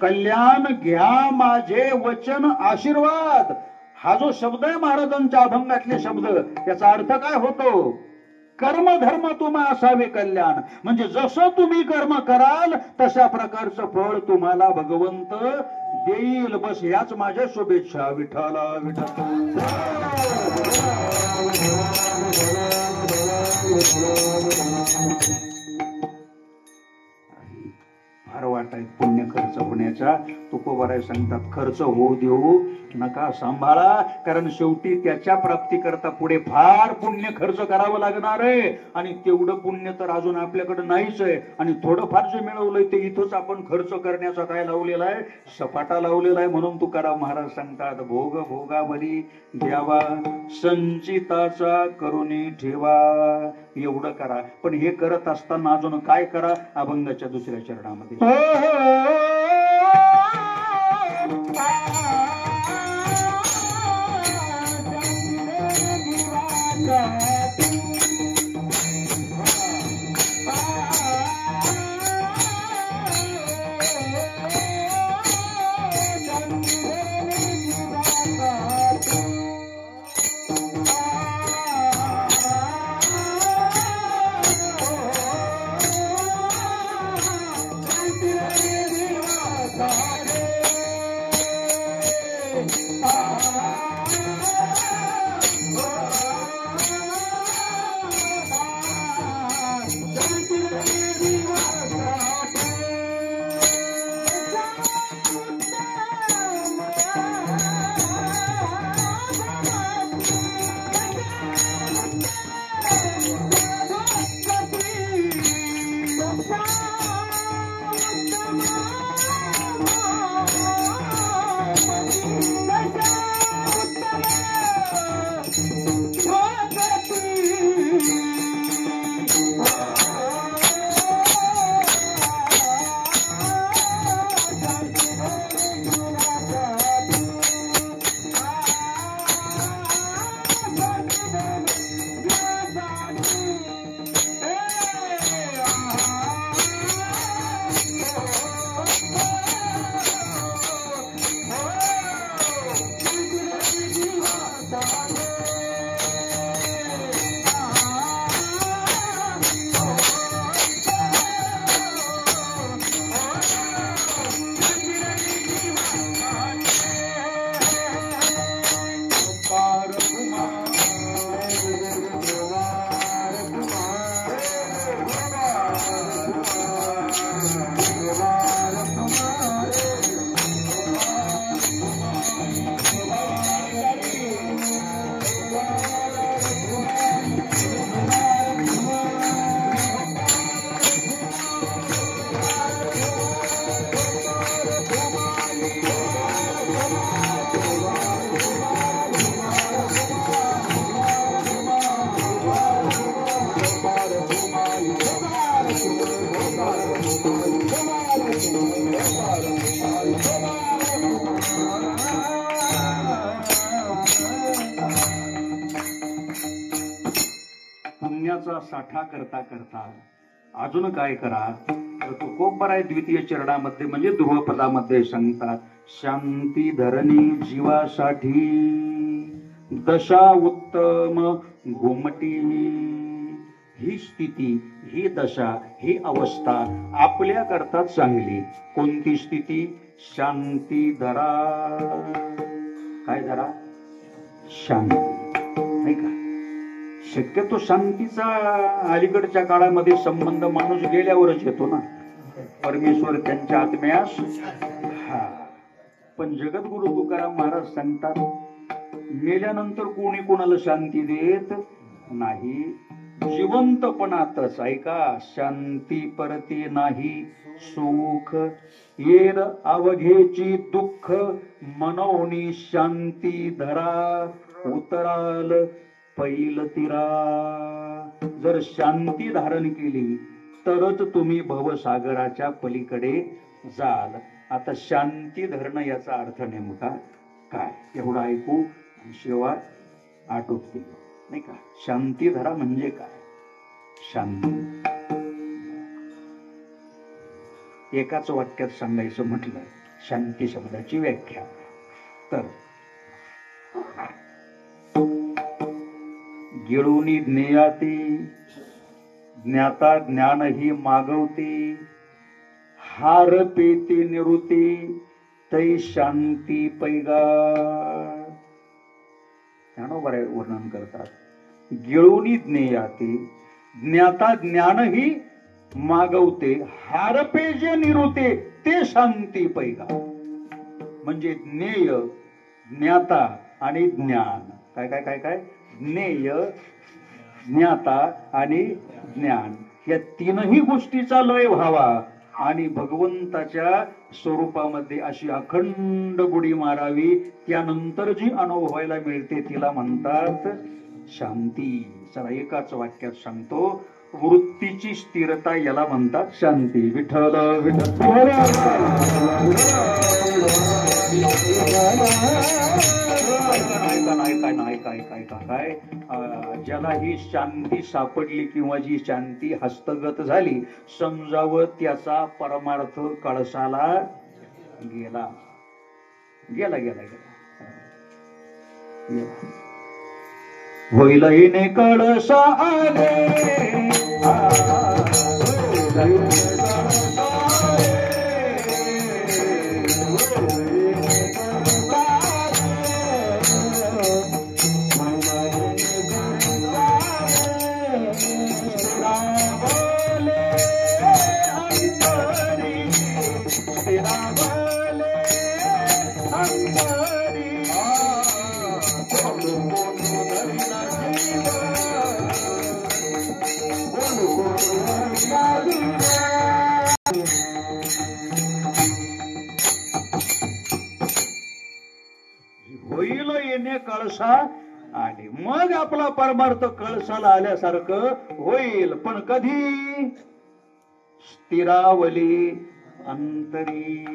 कल्याण, घ्या माझे वचन आशीर्वाद. हा जो शब्द आहे महाराजांच्या अभंगातले शब्द, त्याचा अर्थ काय होतो? कर्म धर्म तुम्हा असावे कल्याण. म्हणजे जसं तुम्ही कर्म कराल तशा प्रकारचं फळ तुम्हाला भगवंत देईल. बस याच माझ्या शुभेच्छा. विठाला विठ्ठल. फार वाट आहे पुण्य खर्च होण्याचा. तुकोबाराय सांगतात खर्च होऊ देऊ नका, सांभाळा. कारण शेवटी त्याच्या प्राप्ती करता पुढे फार पुण्य खर्च करावं लागणार आहे. आणि तेवढं पुण्य तर अजून आपल्याकडे नाहीच आहे. आणि थोडंफार जे मिळवलंय ते इथंच आपण खर्च करण्याचा काय लावलेला आहे? सपाटा लावलेला आहे. म्हणून तुकाराम महाराज सांगतात भोग भोगावरी द्यावा, संचिताचा करुणी ठेवा. एवढं करा. पण हे करत असताना अजून काय करा? अभंगाच्या दुसऱ्या चरणामध्ये पुण्याचा साठा करता करता अजून काय करा तर तुकोबराय द्वितीय चरणामध्ये म्हणजे ध्रुवपदामध्ये सांगतात, शांती धरणी जीवासाठी दशा उत्तम घुमटी. ही स्थिती, ही दशा, ही अवस्था आपल्या करता चांगली. कोणती स्थिती? शांती धरा. काय धरा? शांती. नाही का? शक्यतो शांतीचा अलीकडच्या काळामध्ये संबंध माणूस गेल्यावरच येतो ना. परमेश्वर त्यांच्या आत्म्यास हा. पण जगद्गुरु तुकाराम महाराज सांगतात, मेल्यानंतर कोणी कोणाला शांती देत नाही. जिवंतपणातच ऐका, शांती परती नाही सुख. येर अवघेची दुःख मनोनी शांती धरा. उतराल पैल तिरा. जर शांती धारण केली तरच तुम्ही भवसागराच्या पलीकडे जाल. आता शांती धरणं याचा अर्थ नेमका काय एवढं ऐकू आणि शेवा आटोपते नाही का. शांती धरा म्हणजे काय? शांती एकाच वाक्यात सांगायचं म्हटलं शांती शब्दाची व्याख्या तर, गिळूनी ज्ञेयाती ज्ञाता ज्ञान ही मागवते. हार पेते निवृत्ती तै शांती पैगा. ज्ञानोबा वर्णन करतात, गिळूनी ज्ञेयाती ज्ञाता ज्ञान ही मागवते. हारपे जे निवृत्ते ते शांती पैगा. म्हणजे ज्ञेय, ज्ञाता आणि ज्ञान. काय काय काय काय? ज्ञेय, ज्ञाता आणि ज्ञान या तीनही गोष्टीचा लय व्हावा आणि भगवंताच्या स्वरूपामध्ये अशी अखंड बुडी मारावी. त्यानंतर जी अनुभवायला मिळते तिला म्हणतात शांती. चला एकाच वाक्यात सांगतो, वृत्तीची स्थिरता याला म्हणतात शांती. विठ्ठल विठ्ठल. काय ज्याला ही शांती सापडली किंवा जी शांती हस्तगत झाली, समजावं त्याचा परमार्थ कळसाला गेला गेला गेला गेला. होईल हिने कळसा आले, होईल येणे कळसा आणि मग आपला परमार्थ कळसाला आल्यासारखं होईल. पण कधी? स्थिरावली अंतरी.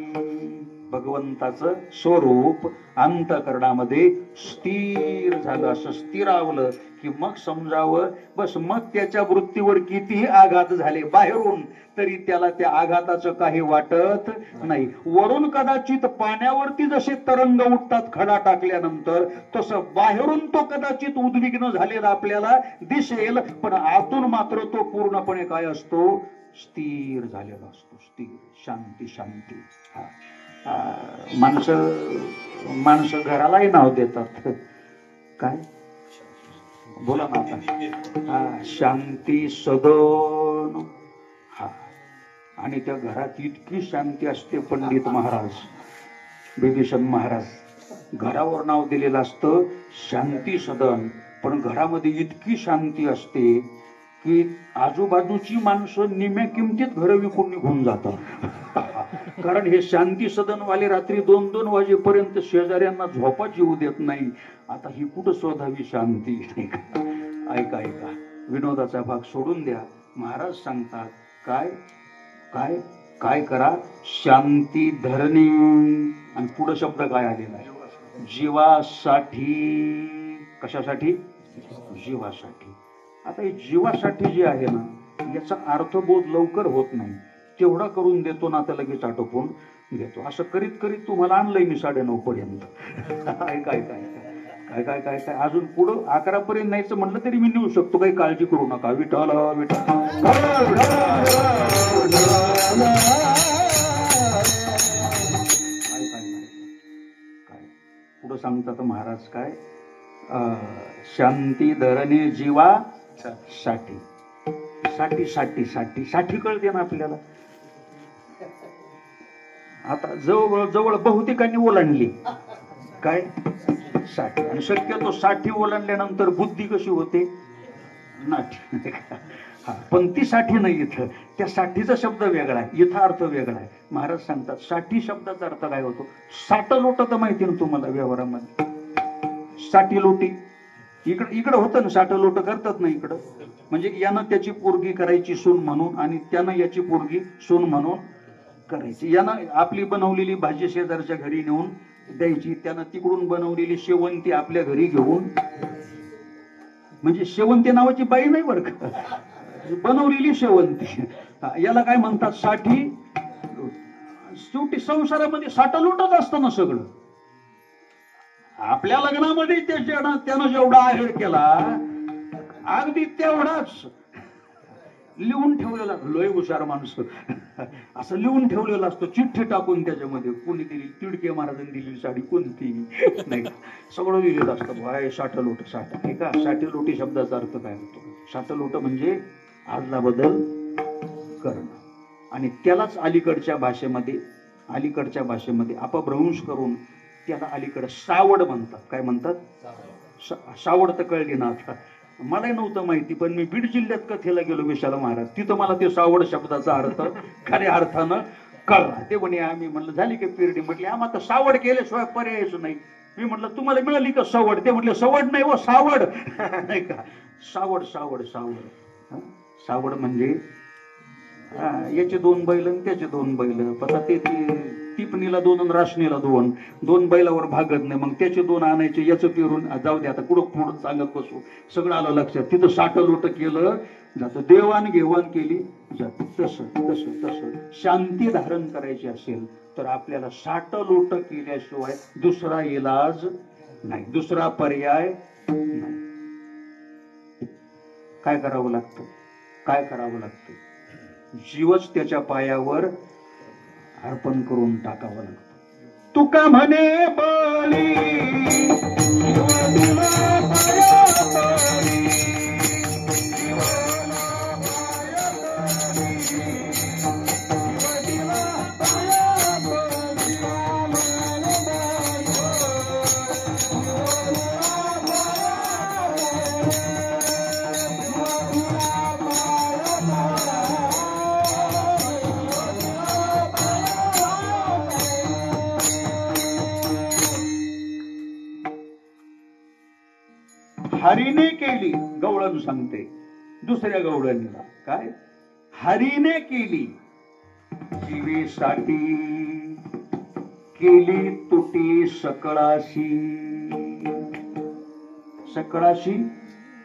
भगवंताचं स्वरूप अंतःकरणामध्ये स्थिर झालं, असं स्थिरावलं की मग समजावं बस. मग त्याच्या वृत्तीवर कितीही आघात झाले बाहेरून तरी त्याला त्या आघाताचं काही वाटत नाही. वरून कदाचित पाण्यावरती जसे तरंग उठतात खडा टाकल्यानंतर, तसं बाहेरून तो कदाचित उद्विग्न झालेला आपल्याला दिसेल, पण आतून मात्र तो पूर्णपणे काय असतो? स्थिर झालेला असतो. स्थिर. शांती शांती. माणसं घरालाही नाव देतात. काय बोला ना आता? शांती सदन. आणि त्या घरात इतकी शांती असते. पंडित महाराज, बिभीषण महाराज घरावर नाव दिलेलं असतं शांती सदन, पण घरामध्ये इतकी शांती असते की आजूबाजूची माणसं निम्या किमतीत घर विकून निघून जातात. कारण हे शांती सदनवाले रात्री 2-2 वाजेपर्यंत शेजाऱ्यांना झोपा येऊ देत नाही. आता ही कुठं शोधावी शांती? ऐका ऐका, विनोदाचा भाग सोडून द्या. महाराज सांगतात काय काय काय करा? शांती धरणे. आणि पुढे शब्द काय आलेला आहे? जीवासाठी. कशासाठी? जीवासाठी. आता हे जीवासाठी जे आहे ना, याचा अर्थबोध लवकर होत नाही. तेवढा करून देतो ना, आता लगेच आटोपून घेतो. असं करीत करीत तुम्हाला आणलंय मी 9:30 पर्यंत. काय काय काय काय काय काय काय अजून पुढं 11 पर्यंत न्यायचं म्हटलं तरी मी नेऊ शकतो. काही काळजी करू नका. विठ्ठल विठ्ठल. काय पुढं सांगतात महाराज काय? शांती धरणे जीवा साठी. साठी साठी साठी साठी कळते ना आपल्याला. आता जवळ जवळ बहुतेकांनी ओलांडली काय? साठी. आणि शक्यतो 60 ओलांडल्यानंतर बुद्धी कशी होते? नाठी. पण ती साठी नाही. इथं त्या साठीचा शब्द वेगळा आहे, इथं अर्थ वेगळा आहे. महाराज सांगतात साठी शब्दाचा अर्थ काय होतो? साठ लोट तर माहिती ना तुम्हाला व्यवहारामध्ये. 60 लोटी इकडं होतं ना, 60 लोट करतात ना इकडं. म्हणजे यानं त्याची पोरगी करायची सून म्हणून, आणि त्यानं याची पोरगी सून म्हणून करायची. यानं आपली बनवलेली भाजी शेजारच्या घरी नेऊन द्यायची, त्यानं तिकडून बनवलेली शेवंती आपल्या घरी घेऊन. म्हणजे शेवंती नावाची बाई नाही बरं का, बनवलेली शेवंती. याला काय म्हणतात? साठी. शेवटी संसारामध्ये 60 लोटच असतं ना सगळं. आपल्या लग्नामध्ये त्यानं जेवढा आहेर केला अगदी तेवढाच लिहून ठेवलेला. लय हुशार माणसं असं लिहून ठेवलेलं असतं, चिठ्ठी टाकून त्याच्यामध्ये. कोणी दिली? तिडके महाराजांनी दिलेली साडी कोणती नाही, सगळं लिहिलेलं असतं. बाय 60 लोट. 60 आहे का? 60 लोटी शब्दाचा अर्थ काय होतो? 60 लोट म्हणजे आदला बदल करणं. आणि त्यालाच अलीकडच्या भाषेमध्ये अपभ्रंश करून त्याला अलीकडे सावड म्हणतात. काय म्हणतात? सावड. तर कळली ना आता? मलाही नव्हतं माहिती, पण मी बीड जिल्ह्यात कथेला गेलो विशाल महाराज, तिथं मला ते सावड शब्दाचा अर्थ खऱ्या अर्थानं कळला. ते म्हणे आम्ही म्हणलं झाली का पिरडी? म्हटली आम्हाला तर सावड केल्याशिवाय पर्यायच नाही. मी म्हटलं तुम्हाला मिळाली का सवड? ते म्हटले सवड नाही व सावड. नाही का? सावड सावड सावड. सावड म्हणजे याचे 2 बैल आणि त्याचे 2 बैल. आता ते टिपणीला 2 आणि राशनीला 2 बैलावर भागत नाही. मग त्याचे 2 आणायचे, याचं पिरून जाऊ दे आता कुठं पुढं सांगत बसू. सगळं आलं लक्षात. तिथं साठं लोट केलं जातं, देवाण घेवाण केली जाते. तसं तसं तसं शांती धारण करायची असेल तर आपल्याला साठं लोट केल्याशिवाय दुसरा इलाज नाही, दुसरा पर्याय नाही. काय करावं लागतं? काय करावं लागतं? जीवच त्याच्या पायावर अर्पण करून टाकावं लागतं. तुका म्हणे बळी हरीने केली. गवळण सांगते दुसऱ्या गवळणीला, काय हरीने केली जीवेसाठी, केली तुटी सकळाशी. सकळाशी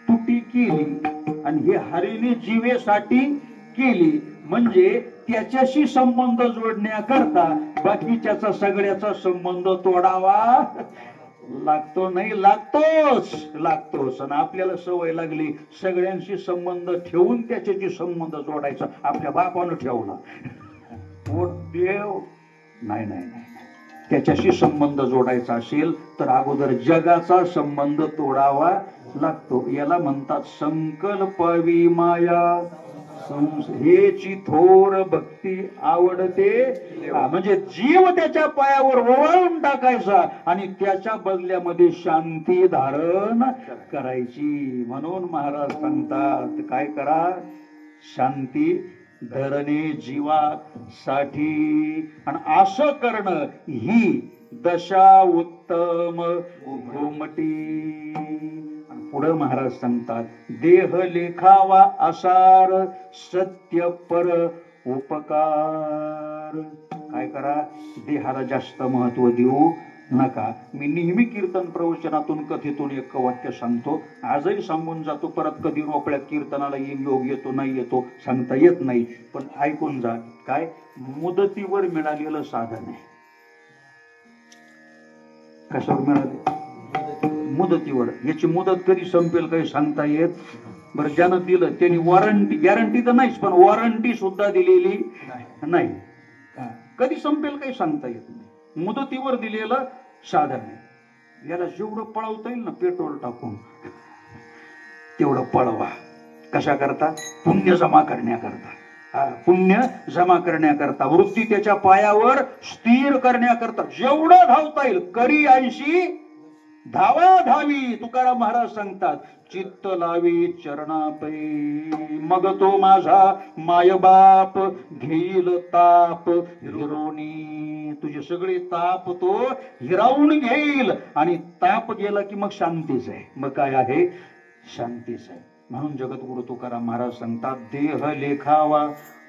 तुटी केली आणि हे हरीने जीवेसाठी केली म्हणजे त्याच्याशी संबंध जोडण्याकरता बाकीच्याचा सगळ्याचा संबंध तोडावा लागतो. नाही लागतोच. आणि आपल्याला सवय लागली सगळ्यांशी संबंध ठेवून त्याच्याशी संबंध जोडायचा. आपल्या बापानं ठेवला देव नाही नाही नाही, त्याच्याशी संबंध जोडायचा असेल तर अगोदर जगाचा संबंध तोडावा लागतो. याला म्हणतात संकल्पवी माया. हेची थोर भक्ती आवडते. म्हणजे जीव त्याच्या पायावर ओवाळून टाकायचा आणि त्याच्या बदल्यामध्ये शांती धारण करायची. म्हणून महाराज सांगतात काय करा? शांती धरणे जीवासाठी. आणि असं करणं ही दशा उत्तम घोमटी. पुढे महाराज सांगतात देह लेखावा असार सत्य पर उपकार. काय करा? देहाला जास्त महत्व देऊ नका. मी नेहमी कीर्तन प्रवचनातून कथेतून एक वाक्य सांगतो, आजही सांगून जातो. परत कधी रोपड्यात कीर्तनाला योग येतो नाही येतो सांगता येत नाही, पण ऐकून जा. काय? मुदतीवर मिळालेलं साधन आहे. कशावर मिळाले? मुदतीवर. याची मुदत कधी संपेल काही सांगता येत. बरं, ज्यानं दिलं त्यांनी वॉरंटी, गॅरंटी तर नाहीच पण वॉरंटी सुद्धा दिलेली नाही. कधी संपेल काही सांगता येत नाही. मुदतीवर दिलेलं साधन आहे. याला जेवढं पळवता येईल ना पेट्रोल टाकून तेवढं पळवा. कशा करता? पुण्य जमा करण्याकरता. पुण्य जमा करण्याकरता, वृत्ती त्याच्या पायावर स्थिर करण्याकरता जेवढं धावता येईल. करी 80 धावा धावी. तुकाराम महाराज सांगतात चित्त लावी चरणापै, मग तो माझा मायबाप घेईल ताप हिरोनी. तुझे सगळे ताप तो हिरावून घेईल आणि ताप गेला की मग शांतीच आहे. मग काय आहे? शांतीच आहे. म्हणून जगद्गुरु तुकाराम महाराज सांगतात देह लेखावा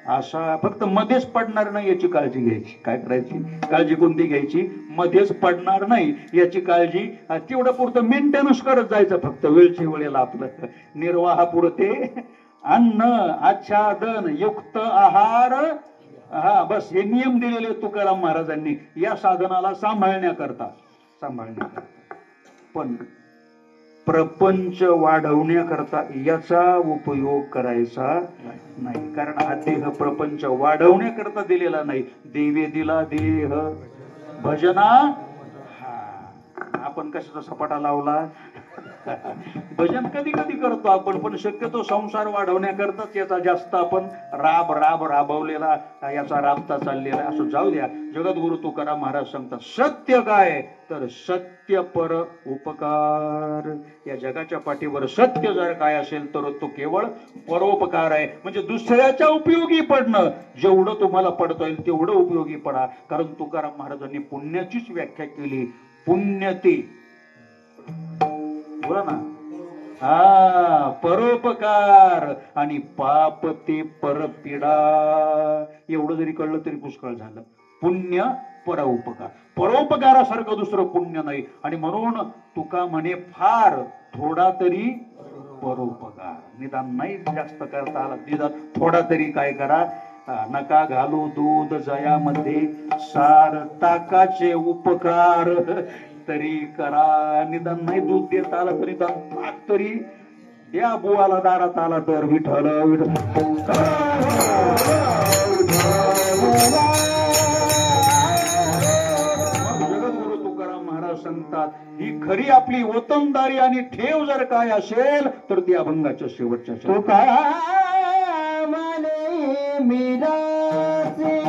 असा. फक्त मध्येच पडणार नाही याची काळजी घ्यायची. काय करायची? काळजी कोणती घ्यायची? मध्येच पडणार नाही याची काळजी. तेवढं पुरतं मेंटेनन्स करत जायचं फक्त वेळच्या वेळेला. आपलं निर्वाहापुरते अन्न आच्छादन युक्त आहार, बस हे नियम दिलेले तुकाराम महाराजांनी या साधनाला सांभाळण्याकरता. पण प्रपंच वाढवण्याकरता याचा उपयोग करायचा नाही. कारण हा देह प्रपंच वाढवण्याकरता दिलेला नाही. देवे दिला देह भजना. आपण कशाचा सपाटा लावला? भजन कधी कधी करतो आपण, पण शक्यतो संसार वाढवण्याकरताच याचा जास्त आपण राबवलेला, याचा राबता चाललेला. असं जाऊ द्या. जगद्गुरु तुकाराम महाराज सांगतात सत्य काय तर सत्य पर उपकार. या जगाच्या पाठीवर सत्य जर काय असेल तर तो केवळ परोपकार आहे. म्हणजे दुसऱ्याच्या उपयोगी पडणं. जेवढं तुम्हाला पडता येईल तेवढं उपयोगी पडा. कारण तुकाराम महाराजांनी पुण्याचीच व्याख्या केली. पुण्य ते बोला ना, परोपकार आणि पाप ते परपीडा. एवढं जरी कळलं तरी पुष्कळ झालं. पुण्य परोपकार, परोपकारासारखं दुसरं पुण्य नाही. आणि म्हणून तुका म्हणे फार थोडा तरी परोपकार. निदान नाही जास्त करता आला, निदान थोडा तरी काय करा. नका घालू दूध जयामध्ये सार ताकाचे उपकार तरी करा. निदान नाही दूध देता आला तरी ताक तरी द्या. बुवाला दारात आला तर विठ्ठल जगद्गुरु तुकाराम महाराज सांगतात, ही खरी आपली वतनदारी आणि ठेव जर काय असेल तर ती अभंगाच्या शेवटच्या तुकारामाने मिरासे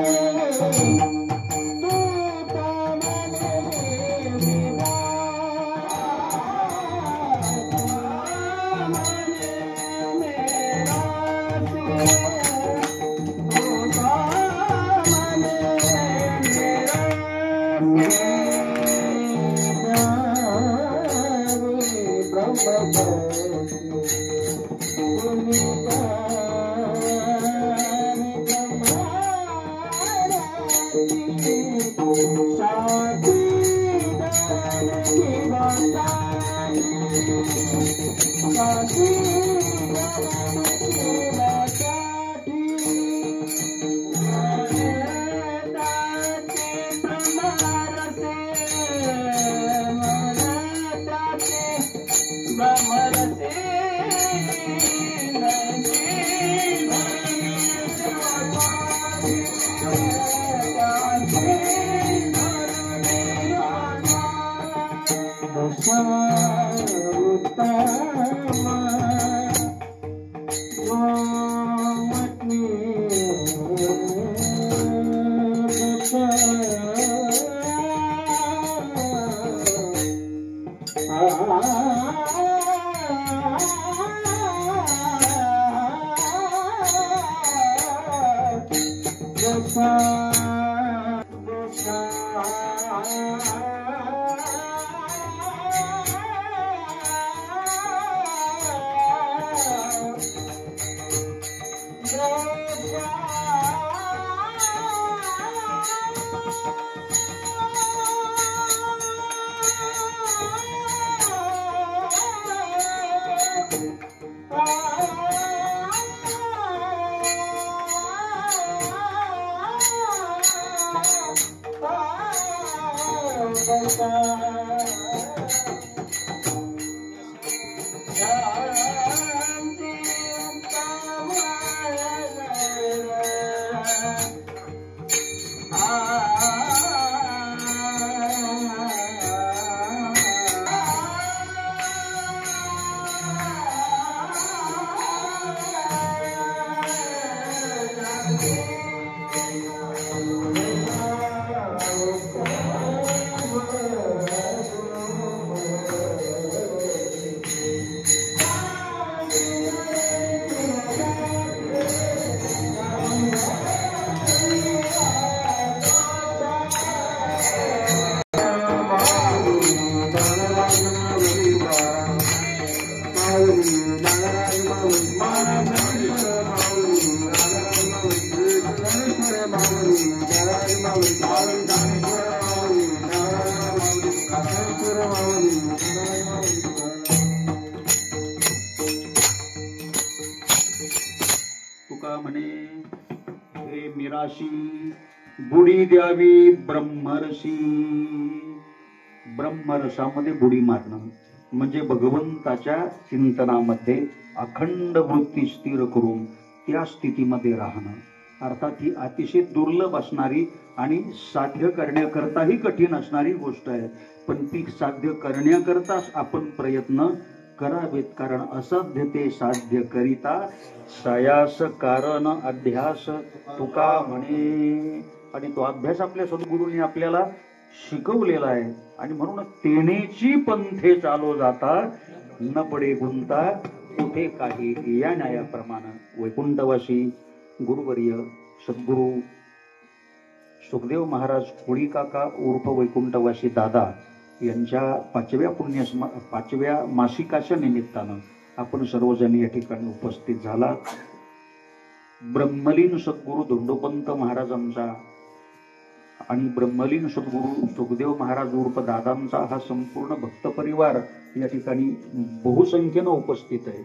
तुका म्हणे हे मिराशी बुडी द्यावी ब्रह्मर्षी. ब्रह्मरसामध्ये बुडी मारणं म्हणजे भगवंताच्या चिंतनामध्ये अखंड वृत्ती स्थिर करून त्या स्थितीमध्ये राहणं. अर्थात ही अतिशय दुर्लभ असणारी आणि साध्य करण्याकरताही कठीण असणारी गोष्ट आहे. पण ती साध्य करण्याकरताच आपण प्रयत्न करावेत. कारण असाध्य ते साध्य करिता सायास कारण अभ्यास तुका म्हणे. आणि तो अभ्यास आपल्या सद्गुरूंनी आपल्याला शिकवलेला आहे. आणि म्हणून तेनेची पंथे चालो जाता न पडे गुंता कुठे काही. या न्यायाप्रमाणे वैकुंठवासी गुरुवर्य सद्गुरु सुखदेव महाराज कोळी काका उर्फ वैकुंठवासी दादा यांच्या 5व्या मासिकाच्या निमित्तानं आपण सर्वजण या ठिकाणी उपस्थित झालात. ब्रह्मलीन सद्गुरु धोंडोपंत महाराजांचा आणि ब्रह्मलीन सद्गुरु सुखदेव महाराज उर्फ दादांचा हा संपूर्ण भक्त परिवार या ठिकाणी बहुसंख्येनं उपस्थित आहे.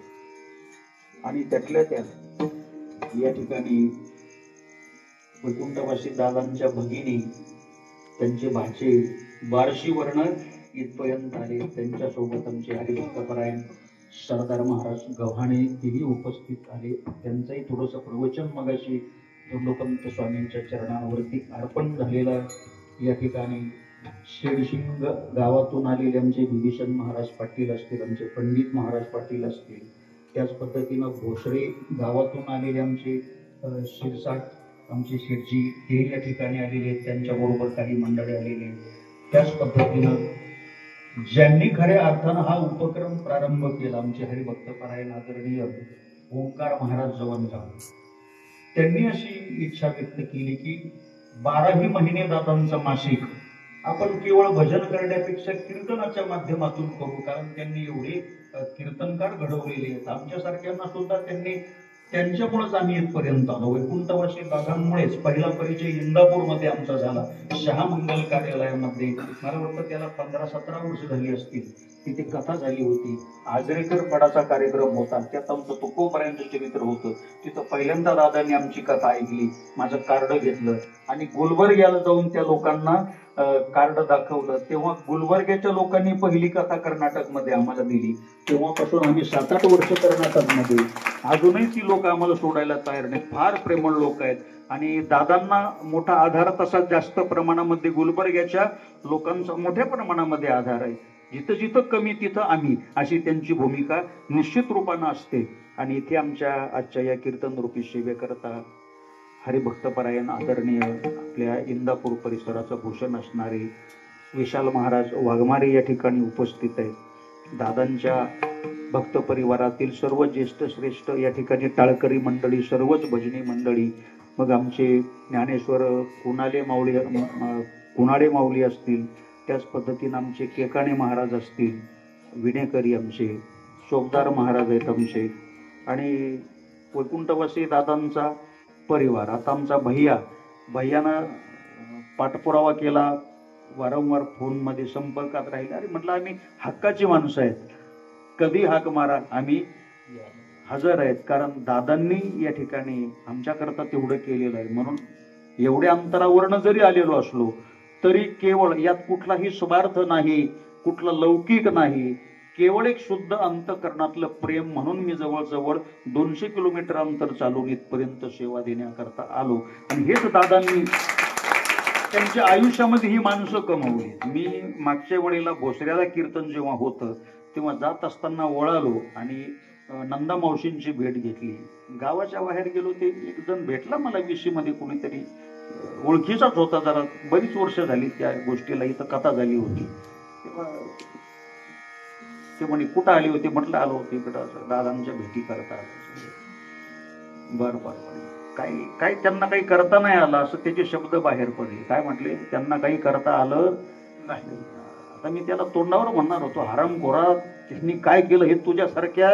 आणि त्यातल्या त्यात या ठिकाणी वैकुंठवासी दादांच्या भगिनी, त्यांचे भाचे बार्शी वर्ण इथपर्यंत आले. त्यांच्यासोबत आमचे हरिभक्तपरायण सरदार महाराज गव्हाणे तेही उपस्थित आले. त्यांचंही थोडंसं प्रवचन मगाशी धोंडोपंत स्वामींच्या चरणांवरती अर्पण झालेलं. या ठिकाणी शेडशिंग गावातून आलेले आमचे विभीषण महाराज पाटील असतील, आमचे पंडित महाराज पाटील असतील, त्याच पद्धतीनं भोसरे गावातून आलेले आमचे शिरसाट आमचे शेठजी ते या ठिकाणी आलेले आहेत. त्यांच्याबरोबर काही मंडळी आलेले. त्याच पद्धतीनं ज्यांनी खऱ्या अर्थानं हा उपक्रम प्रारंभ केला आमचे हरिभक्तपरायण आदरणीय ओंकार महाराज जवळगाव, त्यांनी अशी इच्छा व्यक्त केली की 12ही महिने दादांचं मासिक आपण केवळ भजन करण्यापेक्षा कीर्तनाच्या माध्यमातून करू. कारण त्यांनी एवढे कीर्तनकार घडवलेले आहेत. आमच्यासारख्यांना सुद्धा त्यांनी त्यांच्यामुळेच आम्ही इथपर्यंत आलो. वैकुंठवासी दादांमुळेच पहिला परिचय इंदापूरमध्ये आमचा झाला. शहामंगल कार्यालयामध्ये मला वाटतं त्याला 15-17 वर्ष झाली असतील. तिथे कथा झाली होती. आजरेकर पडाचा कार्यक्रम होता. त्यात आमचं तुकोपर्यंत चरित्र होतं. तिथं पहिल्यांदा दादांनी आमची कथा ऐकली. माझं कार्ड घेतलं आणि गुलबर्ग्याला जाऊन त्या लोकांना कार्ड दाखवलं. तेव्हा गुलबर्ग्याच्या लोकांनी पहिली कथा कर्नाटकमध्ये आम्हाला दिली. तेव्हापासून आम्ही 7-8 वर्ष कर्नाटकमध्ये. अजूनही ती लोक आम्हाला सोडायला तयार नाहीत. फार प्रेमळ लोक आहेत आणि दादांना मोठा आधार तसा जास्त प्रमाणामध्ये गुलबर्ग्याच्या लोकांचा मोठ्या प्रमाणामध्ये आधार आहे. जिथं जिथं कमी तिथं आम्ही, अशी त्यांची भूमिका निश्चित रूपानं असते. आणि इथे आमच्या आजच्या या कीर्तन रूपी सेवेकरता हरिभक्तपरायण आदरणीय आपल्या इंदापूर परिसराचं भूषण असणारे विशाल महाराज वाघमारे या ठिकाणी उपस्थित आहेत. दादांच्या भक्त परिवारातील सर्व ज्येष्ठ श्रेष्ठ या ठिकाणी टाळकरी मंडळी, सर्वच भजनी मंडळी, मग आमचे ज्ञानेश्वर कुणाळे माऊली असतील, त्याच पद्धतीनं आमचे केकाणे महाराज असतील, विणेकरी आमचे शोभदार महाराज आहेत आमचे, आणि वैकुंठवासी दादांचा परिवार. आता आमचा भैयानं पाठपुरावा केला, वारंवार फोनमध्ये संपर्कात राहील. अरे म्हटलं आम्ही हक्काची माणसं आहेत, कधी हाक मारा, आम्ही हजर आहेत. कारण दादांनी या ठिकाणी आमच्याकरता तेवढं केलेलं आहे. म्हणून एवढ्या अंतरावरनं जरी आलेलो असलो तरी केवळ यात कुठलाही स्वार्थ नाही, कुठला लौकिक नाही, केवळ एक शुद्ध अंतःकरणातलं प्रेम म्हणून मी जवळजवळ 200 किलोमीटर अंतर चालून इथपर्यंत सेवा देण्याकरता आलो. आणि हेच दादांनी त्यांच्या आयुष्यामध्ये ही माणसं कमवली. मी मागच्या वेळेला भोसऱ्याला कीर्तन जेव्हा होतं तेव्हा जात असताना वळालो आणि नंदा मावशींची भेट घेतली. गावाच्या बाहेर गेलो, ते एक जण भेटला मला VC मध्ये, कोणीतरी ओळखीचाच होता. जरा बरीच वर्ष झाली त्या गोष्टीला, इथं कथा झाली होती. तेव्हा ते म्हणे कुठं आली होती? म्हटलं आलो होती इकडं दादांच्या भेटी करता. बरं काय त्यांना काही करता नाही आलं असं त्याचे शब्द बाहेर पडले. काय म्हटले? त्यांना काही करता आलं नाही. आता मी त्याला तोंडावर म्हणणार होतो, हरामखोरा, त्यांनी काय केलं हे तुझ्यासारख्या,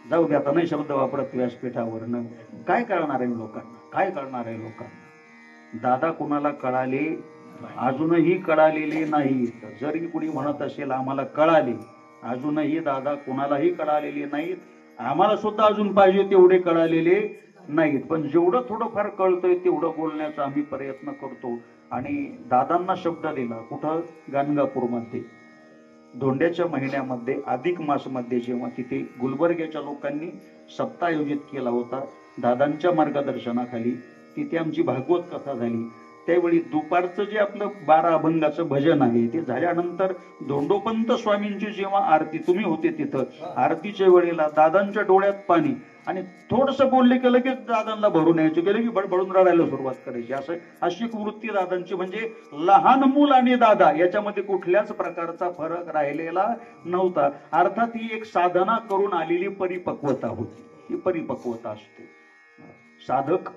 जाऊ दे आता नाही शब्द वापरत व्यासपीठावरनं, काय कळणार आहे लोकांना? काय कळणार आहे लोकांना? दादा कुणाला कळाले? अजूनही कळालेले नाहीत. जरी कुणी म्हणत असेल आम्हाला कळाले, अजूनही दादा कुणालाही कळालेले नाहीत. आम्हाला सुद्धा अजून पाहिजे तेवढे कळालेले नाहीत. पण जेवढं थोडंफार कळतंय तेवढं बोलण्याचा आम्ही प्रयत्न करतो. आणि दादांना शब्द दिला कुठं? गाणगापूरमध्ये धोंड्याच्या महिन्यामध्ये अधिक मासमध्ये, जेव्हा तिथे गुलबर्ग्याच्या लोकांनी सप्ताह आयोजित केला होता दादांच्या मार्गदर्शनाखाली, तिथे आमची भागवत कथा झाली. त्यावेळी दुपारचं जे आपलं 12 अभंगाचं भजन आहे ते झाल्यानंतर धोंडोपंत स्वामींची जेव्हा आरती, तुम्ही होते तिथं, आरतीच्या वेळेला दादांच्या डोळ्यात पाणी, आणि थोडंसं बोलले केलं की दादांना भरून यायचं, गेलं की बडबडून रडायला सुरुवात करायची. अशी वृत्ती दादांची. म्हणजे लहान मूल आणि दादा याच्यामध्ये कुठल्याच प्रकारचा फरक राहिलेला नव्हता. अर्थात ही एक साधना करून आलेली परिपक्वता होती. ही परिपक्वता असते. साधक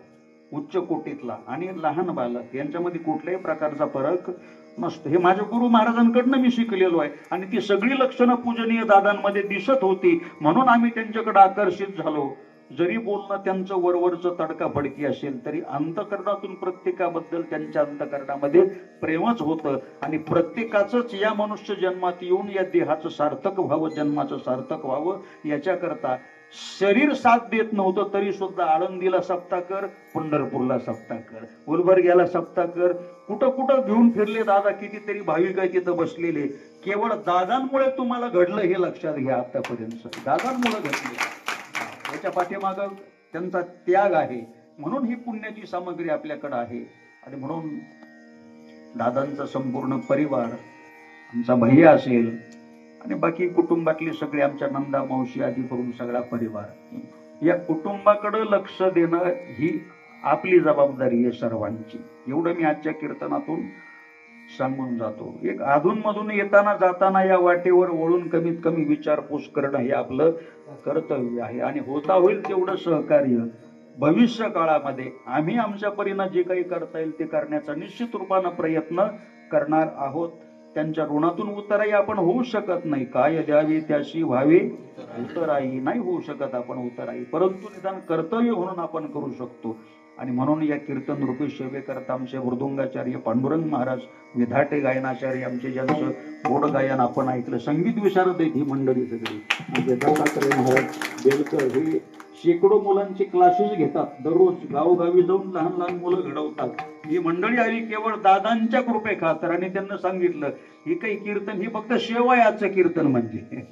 उच्च कोटीतला आणि लहान बालक यांच्यामध्ये कुठल्याही प्रकारचा फरक नसतो. हे माझ्या गुरु महाराजांकडनं मी शिकलेलो आहे आणि ती सगळी लक्षणं पूजनीय दादांमध्ये दिसत होती, म्हणून आम्ही त्यांच्याकडे आकर्षित झालो. जरी बोलणं त्यांचं वरवरचं तडकाफडकी असेल तरी अंतःकरणातून प्रत्येकाबद्दल त्यांच्या अंतःकरणामध्ये प्रेमच होतं आणि प्रत्येकाचंच या मनुष्य जन्मात येऊन या देहाचं सार्थक व्हावं, जन्माचं सार्थक व्हावं याच्याकरता शरीर साथ देत नव्हतं तरी सुद्धा आळंदीला सप्ताह कर, पंढरपूरला सप्ताह कर, गुलबर्ग्याला सप्ताह कर, कुठं कुठं घेऊन फिरले दादा. कितीतरी भाविक आहे तिथं बसलेले. केवळ दादांमुळे तुम्हाला घडलं हे लक्षात घ्या. आतापर्यंत दादांमुळे घडले, याच्या पाठीमागं त्यांचा त्याग आहे, म्हणून ही पुण्याची सामग्री आपल्याकडे आहे. आणि म्हणून दादांचा संपूर्ण परिवार, आमचा भैया असेल आणि बाकी कुटुंबातली सगळे, आमच्या नंदा मावशी आदी करून सगळा परिवार, या कुटुंबाकडे लक्ष देणं ही आपली जबाबदारी आहे सर्वांची. एवढं मी आजच्या कीर्तनातून सांगून जातो. एक अधूनमधून येताना जाताना या वाटेवर वळून कमीत कमी विचारपूस करणं हे आपलं कर्तव्य आहे आणि होता होईल तेवढं सहकार्य भविष्य काळामध्ये आम्ही आमच्या परीनं जे काही करता येईल ते करण्याचा निश्चित रूपानं प्रयत्न करणार आहोत. त्यांच्या ऋणातून उतराई आपण होऊ शकत नाही. काय द्यावे त्याशी व्हावे उतराई, नाही होऊ शकत आपण उतराई, परंतु निदान कर्तव्य म्हणून आपण करू शकतो. आणि म्हणून या कीर्तन रूपी सेवेकरता आमचे मृदुंगाचार्य पांडुरंग महाराज, विधाटे गायनाचार्य आमचे, ज्यांचं गोड गायन आपण ऐकलं, संगीत विशारद आहेत ही मंडळी सगळी. दत्तात्रय महाराज बेलकर हे शेकडो मुलांचे क्लासेस घेतात, दररोज गावोगावी जाऊन लहान लहान मुलं घडवतात. ही मंडळी आली केवळ दादांच्या कृपे खातर आणि त्यांना सांगितलं हे काही कीर्तन, ही फक्त शेवयाचं कीर्तन, म्हणजे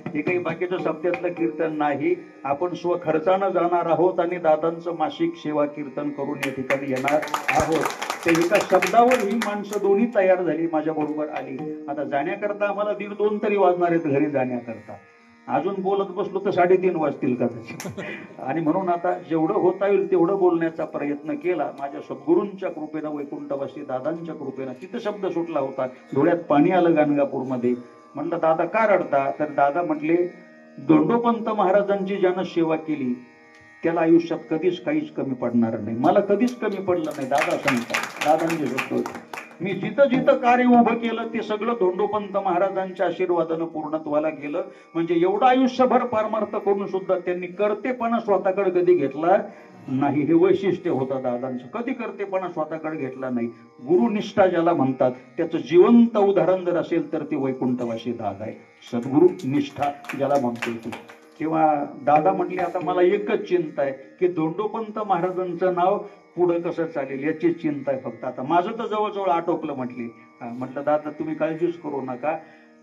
हे काही बाकीचं सप्त्यातलं कीर्तन नाही. आपण स्वखर्चानं जाणार आहोत आणि दादांचं मासिक सेवा कीर्तन करून या ठिकाणी येणार आहोत. ते एका शब्दावर ही माणसं दोन्ही तयार झाली, माझ्या बरोबर आली. आता जाण्याकरता आम्हाला 1:30-2 तरी वाजणार आहेत घरी जाण्याकरता. अजून बोलत बसलो तर 3:30 वाजतील कदाचित. आणि म्हणून आता जेवढं होता येईल तेवढं बोलण्याचा प्रयत्न केला. माझ्या सद्गुरूंच्या कृपेनं, वैकुंठवासी दादांच्या कृपेनं. तिथं शब्द सुटला होता, डोळ्यात पाणी आलं गाणगापूरमध्ये. म्हणलं दादा का रडता? तर दादा म्हटले दंडोपंत महाराजांची ज्यानं सेवा केली त्याला आयुष्यात कधीच काहीच कमी पडणार नाही. मला कधीच कमी पडलं नाही, दादा सांगतात. दादांचे शब्द होते. मी जिथं जिथं कार्य उभं केलं ते सगळं धोंडोपंत महाराजांच्या आशीर्वादानं पूर्णत्वाला गेलं. म्हणजे एवढं आयुष्यभर पारमार्थ करून सुद्धा त्यांनी कर्तेपणा स्वतःकडे कधी घेतला नाही. हे वैशिष्ट्य होतं दादांचं. कधी कर्तेपणा स्वतःकडे घेतला नाही. गुरुनिष्ठा ज्याला म्हणतात त्याचं जिवंत उदाहरण जर असेल तर ते वैकुंठवासी दादा आहे. सद्गुरु निष्ठा ज्याला म्हणतो. तेव्हा दादा म्हटले आता मला एकच चिंता आहे की धोंडोपंत महाराजांचं नाव पुढे कसं चालेल याची चिंता आहे फक्त. आता माझं तर जवळजवळ आटोपलं. म्हटलं दादा तुम्ही काळजीच करू नका.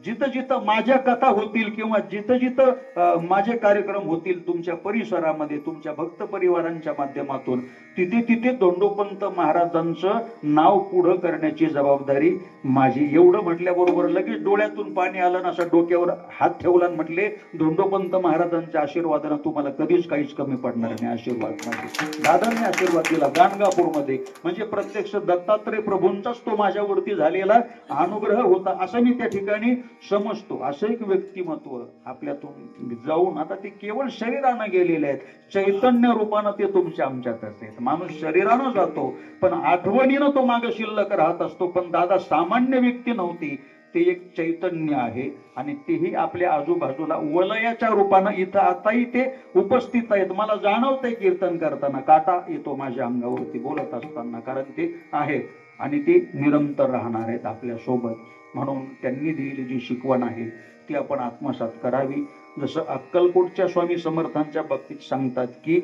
जिथं जिथं माझ्या कथा होतील किंवा जिथं जिथं माझे कार्यक्रम होतील तुमच्या परिसरामध्ये, तुमच्या भक्त परिवारांच्या माध्यमातून, तिथे तिथे धोंडोपंत महाराजांचं नाव पुढं करण्याची जबाबदारी माझी. एवढं म्हटल्याबरोबर लगेच डोळ्यातून पाणी आलं, असं डोक्यावर हात ठेवला आणि म्हटले धोंडोपंत महाराजांच्या आशीर्वादानं तुम्हाला कधीच काहीच कमी पडणार नाही. आशीर्वाद माझे दादांनी आशीर्वाद दिला गाणगापूरमध्ये. म्हणजे प्रत्यक्ष दत्तात्रय प्रभूंचाच तो माझ्यावरती झालेला अनुग्रह होता असं मी त्या ठिकाणी समजतो. असं एक व्यक्तिमत्व आपल्यातून जाऊन आता ते केवळ शरीरानं गेलेले आहेत, चैतन्य रूपानं ते तुमच्या आमच्यातच आहेत. माणूस शरीरानं जातो पण आठवणीनं तो मागे शिल्लक राहत असतो. पण दादा सामान्य व्यक्ती नव्हती, ते एक चैतन्य आहे आणि तेही आपल्या आजूबाजूला वलयाच्या रूपानं इथं आताही ते उपस्थित आहेत. मला जाणवतंय कीर्तन करताना काटा येतो माझ्या अंगावरती बोलत असताना, कारण ते आहेत आणि ते निरंतर राहणार आहेत आपल्या सोबत. म्हणून त्यांनी दिलेली जी शिकवण आहे ती आपण आत्मसात करावी. जसं अक्कलकोटच्या स्वामी समर्थांच्या बाबतीत सांगतात की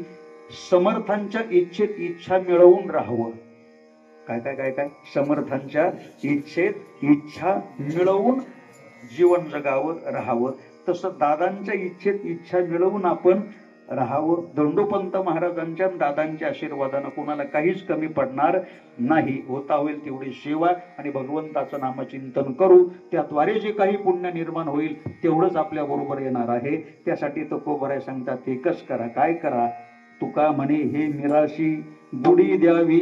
समर्थांच्या इच्छेत इच्छा मिळवून राहावं. काय काय काय काय समर्थांच्या इच्छेत इच्छा मिळवून जीवन जगावं, राहावं. तसं दादांच्या इच्छेत इच्छा मिळवून आपण राहावं. दंडोपंत महाराजांच्या दादांच्या आशीर्वादानं कोणाला काहीच कमी पडणार नाही. होता होईल तेवढी सेवा आणि भगवंताचं नामचिंतन करू. त्याद्वारे जे काही पुण्य निर्माण होईल तेवढंच आपल्या बरोबर येणार आहे. त्यासाठी तुकोबराय सांगतात एकच करा. काय करा? तुका म्हणे हे निराशी बुडी द्यावी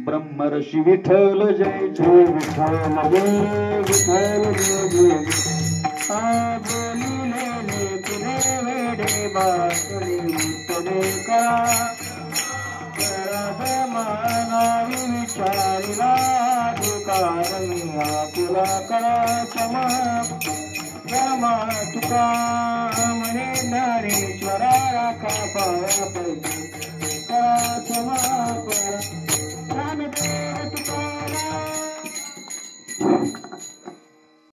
ब्रह्मर्षी विठ्ठल जय जय विठ्ठल जय विठ्ठल जय जय. मानावी विचारिला अधिकारिया तुला करा क्षमा क्षमा तुका म्हणे ज्ञानेश्वरा राखा पाया पैकी करा क्षमा